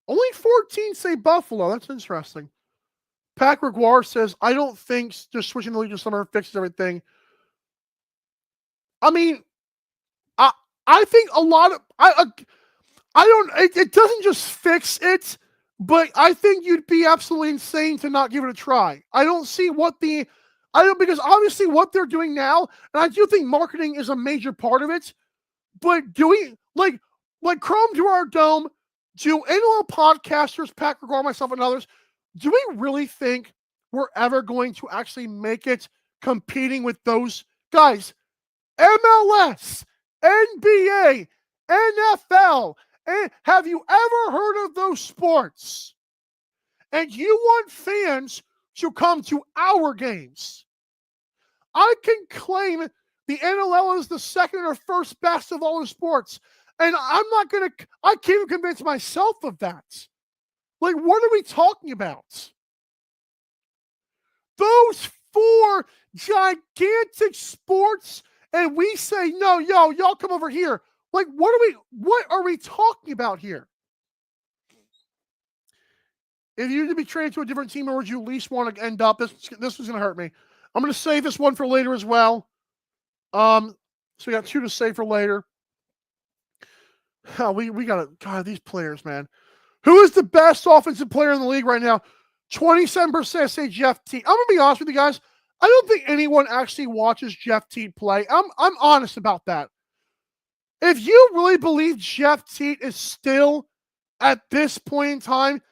Only 14 say Buffalo. That's interesting. Pat Gregoire says, I don't think just switching the league to summer fixes everything. I mean, I think a lot of it doesn't just fix it, but I think you'd be absolutely insane to not give it a try. I don't see because obviously what they're doing now, and I do think marketing is a major part of it, but doing like Chrome to our dome, do NLL podcasters, Pat Gregoire, myself, and others, do we really think we're ever going to actually make it competing with those guys? MLS, NBA, NFL, and have you ever heard of those sports? And you want fans to come to our games. I can claim the NLL is the second or first best of all the sports. And I can't even convince myself of that. Like, what are we talking about? Those four gigantic sports, and we say, no, y'all come over here. Like, what are we talking about here? If you to be traded to a different team, where would you at least want to end up? This was going to hurt me. I'm going to save this one for later as well. So we got two to save for later. We got to, God, these players, man. Who is the best offensive player in the league right now? 27% say Jeff Teat. I'm going to be honest with you guys. I don't think anyone actually watches Jeff Teat play. I'm honest about that. If you really believe Jeff Teat is still, at this point in time,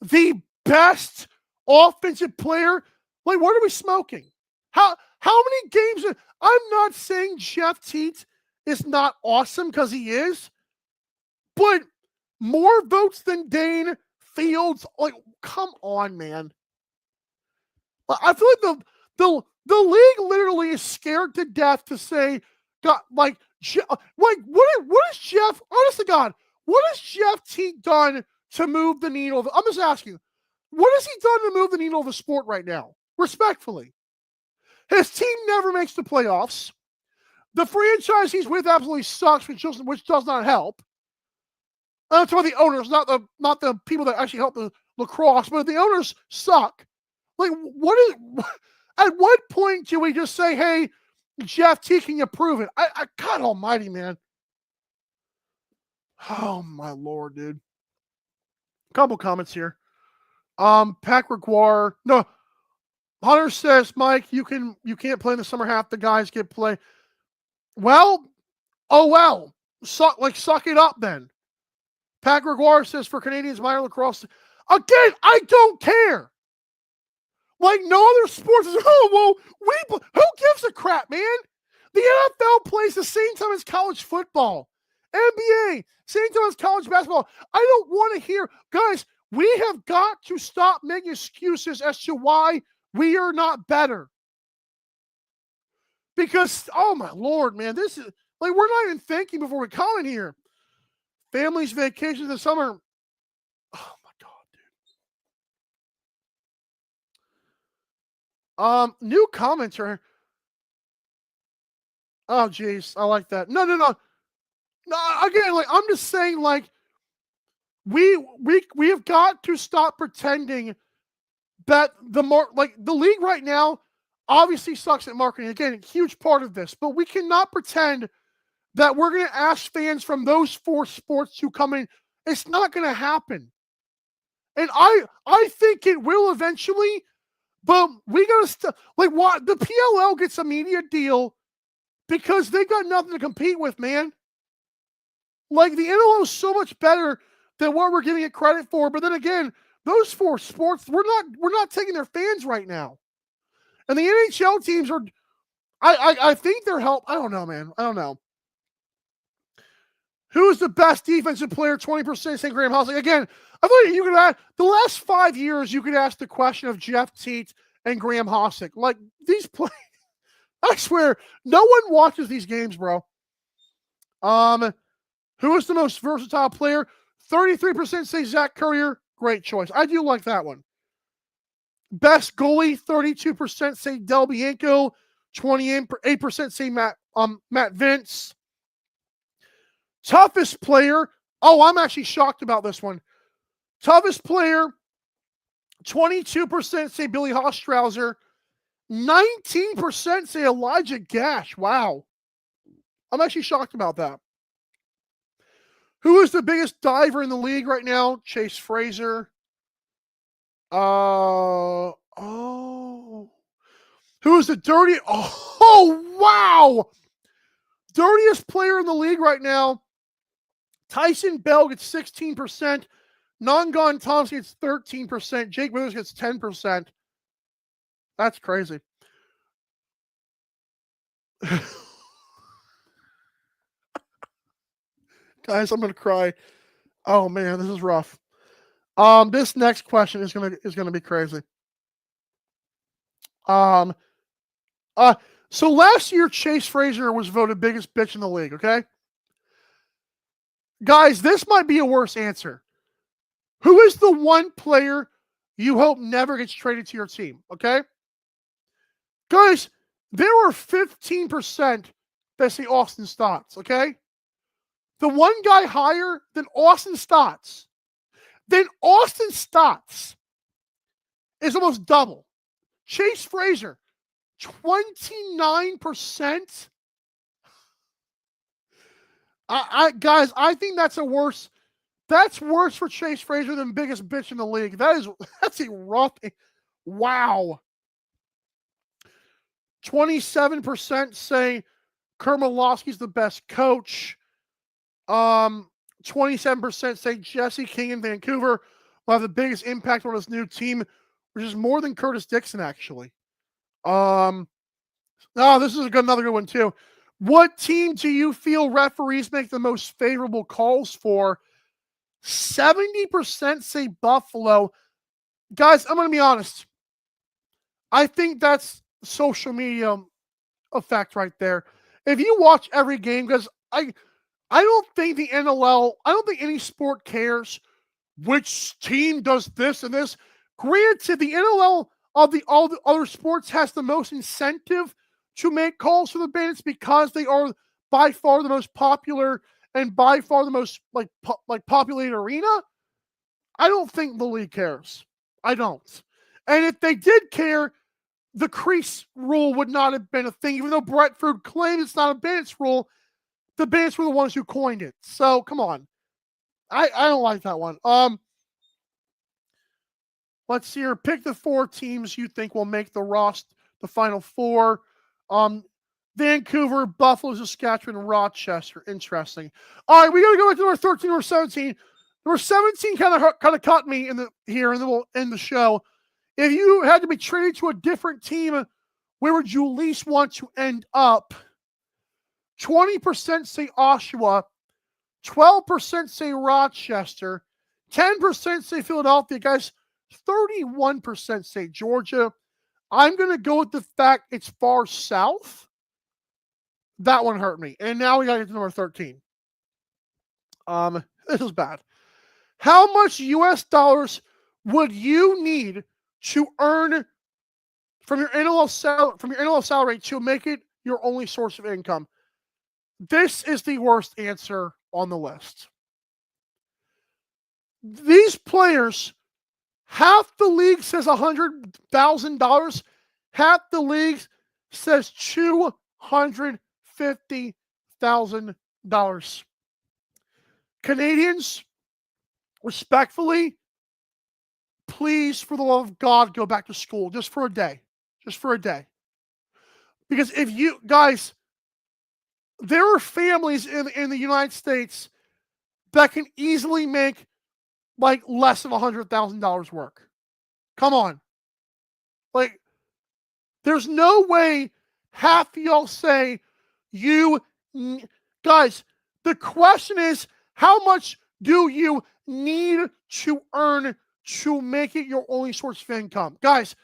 the best offensive player, like, what are we smoking? How many games? I'm not saying Jeff Teat is not awesome, because he is, but more votes than Dane Fields. Like, come on, man. I feel like the league literally is scared to death to say, God, what is Jeff? Honest to God, what has Jeff Teat done to move the needle. I'm just asking, what has he done to move the needle of the sport right now? Respectfully. His team never makes the playoffs. The franchise he's with absolutely sucks, which does not help. That's why the owners, not the people that actually help the lacrosse, but the owners suck. Like, at what point do we just say, hey, Jeff T, can you prove it? God almighty, man. Oh, my Lord, dude. Couple comments here. Pack Reguar. No. Hunter says, Mike, you can't play in the summer half. The guys get play. Well, oh well. Suck it up then. Pat Gregoire says for Canadians minor lacrosse. Again, I don't care. Like no other sports is, who gives a crap, man? The NFL plays the same time as college football. NBA, same time as college basketball. I don't want to hear, guys, we have got to stop making excuses as to why we are not better. Because, oh my Lord, man, this is like we're not even thinking before we comment here. Families, vacations this summer. Oh my God, dude. New commenter. Oh geez, I like that. No. Again, like I'm just saying, like we have got to stop pretending that the league right now obviously sucks at marketing. Again, a huge part of this, but we cannot pretend that we're going to ask fans from those four sports to come in. It's not going to happen. And I think it will eventually, but we got to what the PLL gets a media deal because they got nothing to compete with, man. Like the NLL is so much better than what we're giving it credit for. But then again, those four sports, we're not taking their fans right now. And the NHL teams are, I think they're help. I don't know, man. I don't know. Who's the best defensive player? 20% St. Graham House. Again, I thought you could ask the last 5 years. You could ask the question of Jeff Teat and Graham Hossick. Like these play, I swear, no one watches these games, bro. Who is the most versatile player? 33% say Zach Currier. Great choice. I do like that one. Best goalie, 32% say Del Bianco, 28% say Matt Vince. Toughest player. Oh, I'm actually shocked about this one. Toughest player, 22% say Billy Hofstrauser. 19% say Elijah Gash. Wow. I'm actually shocked about that. Who is the biggest diver in the league right now? Chase Fraser. Who is the dirty? Oh, wow. Dirtiest player in the league right now. Tyson Bell gets 16%. Nongon Thompson gets 13%. Jake Withers gets 10%. That's crazy. Guys, I'm gonna cry. Oh man, this is rough. This next question is gonna be crazy. So last year Chase Fraser was voted biggest bitch in the league. Okay, guys, this might be a worse answer. Who is the one player you hope never gets traded to your team? Okay, guys, there were 15% that say Austin Stotts. Okay. The one guy higher than Austin Stotts is almost double. Chase Fraser, 29%. Guys, I think that's worse for Chase Fraser than biggest bitch in the league. That's a rough. Wow. 27% say Kermalowski's the best coach. 27% say Jesse King in Vancouver will have the biggest impact on his new team, which is more than Curtis Dixon, actually. This is another good one, too. What team do you feel referees make the most favorable calls for? 70% say Buffalo. Guys, I'm going to be honest. I think that's social media effect right there. If you watch every game, because I don't think the NLL, I don't think any sport cares which team does this and this. Granted, the NLL of all the other sports has the most incentive to make calls for the bandits because they are by far the most popular and by far the most populated arena. I don't think the league cares. I don't. And if they did care, the crease rule would not have been a thing, even though Brentford claimed it's not a bandits rule. The bandits were the ones who coined it. So come on. I don't like that one. Let's see here. Pick the 4 teams you think will make the final 4. Vancouver, Buffalo, Saskatchewan, and Rochester. Interesting. All right, we got to go back to number 13 or 17. Number 17 kind of caught me here, and then we'll end the show. If you had to be traded to a different team, where would you least want to end up? 20% say Oshawa, 12% say Rochester, 10% say Philadelphia. Guys, 31% say Georgia. I'm going to go with the fact it's far south. That one hurt me. And now we got to get to number 13. This is bad. How much US dollars would you need to earn from your NLL salary to make it your only source of income? This is the worst answer on the list. These players, half the league says $100,000, half the league says $250,000. Canadians, respectfully, please, for the love of God, go back to school just for a day. Just for a day. Because if you guys, there are families in the United States that can easily make like less than $100,000 work. Come on. Like, there's no way half of y'all say guys, the question is, how much do you need to earn to make it your only source of income? Guys,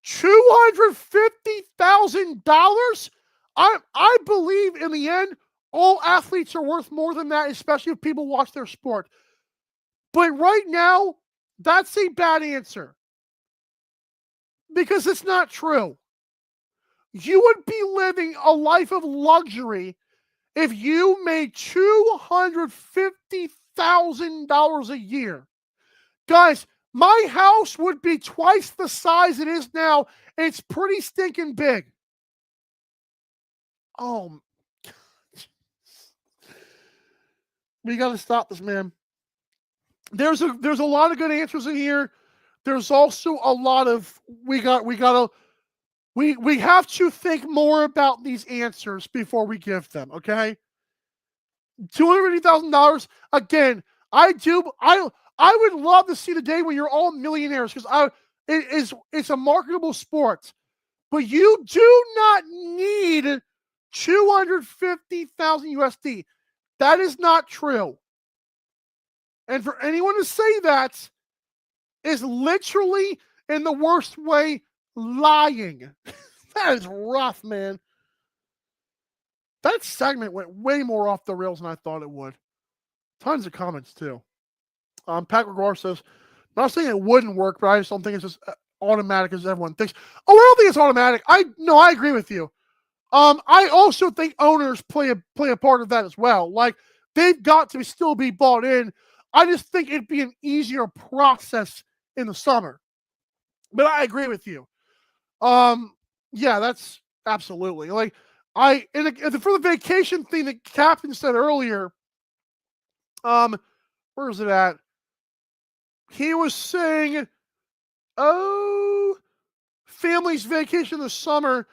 $250,000? I believe in the end, all athletes are worth more than that, especially if people watch their sport. But right now, that's a bad answer. Because it's not true. You would be living a life of luxury if you made $250,000 a year. Guys, my house would be twice the size it is now, and it's pretty stinking big. Oh, we got to stop this, man. There's a lot of good answers in here. There's also a lot of we have to think more about these answers before we give them. Okay, $250,000 again. I would love to see the day when you're all millionaires because it's a marketable sport, but you do not need 250,000 USD. That is not true. And for anyone to say that is literally, in the worst way, lying. That is rough, man. That segment went way more off the rails than I thought it would. Tons of comments, too. Pat Gregor says, not saying it wouldn't work, but I just don't think it's as automatic as everyone thinks. Oh, I don't think it's automatic. I agree with you. I also think owners play a part of that as well. Like, they've got to still be bought in. I just think it'd be an easier process in the summer. But I agree with you. Yeah, that's absolutely. Like, for the vacation thing that Captain said earlier, where is it at? He was saying, families vacation in the summer.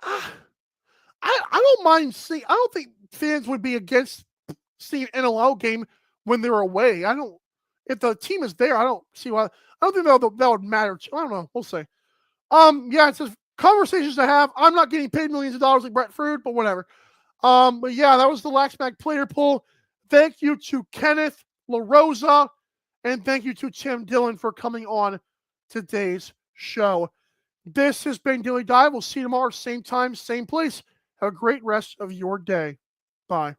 I don't mind seeing. I don't think fans would be against seeing an NLL game when they're away. If the team is there, I don't see why. I don't think that would matter. I don't know. We'll see. Yeah, it says conversations to have. I'm not getting paid millions of dollars like Brentford, but whatever. But yeah, that was the LaxMag player poll. Thank you to Kenneth, Laroza, and thank you to Tim Dillon for coming on today's show. This has been Daily Dive. We'll see you tomorrow, same time, same place. Have a great rest of your day. Bye.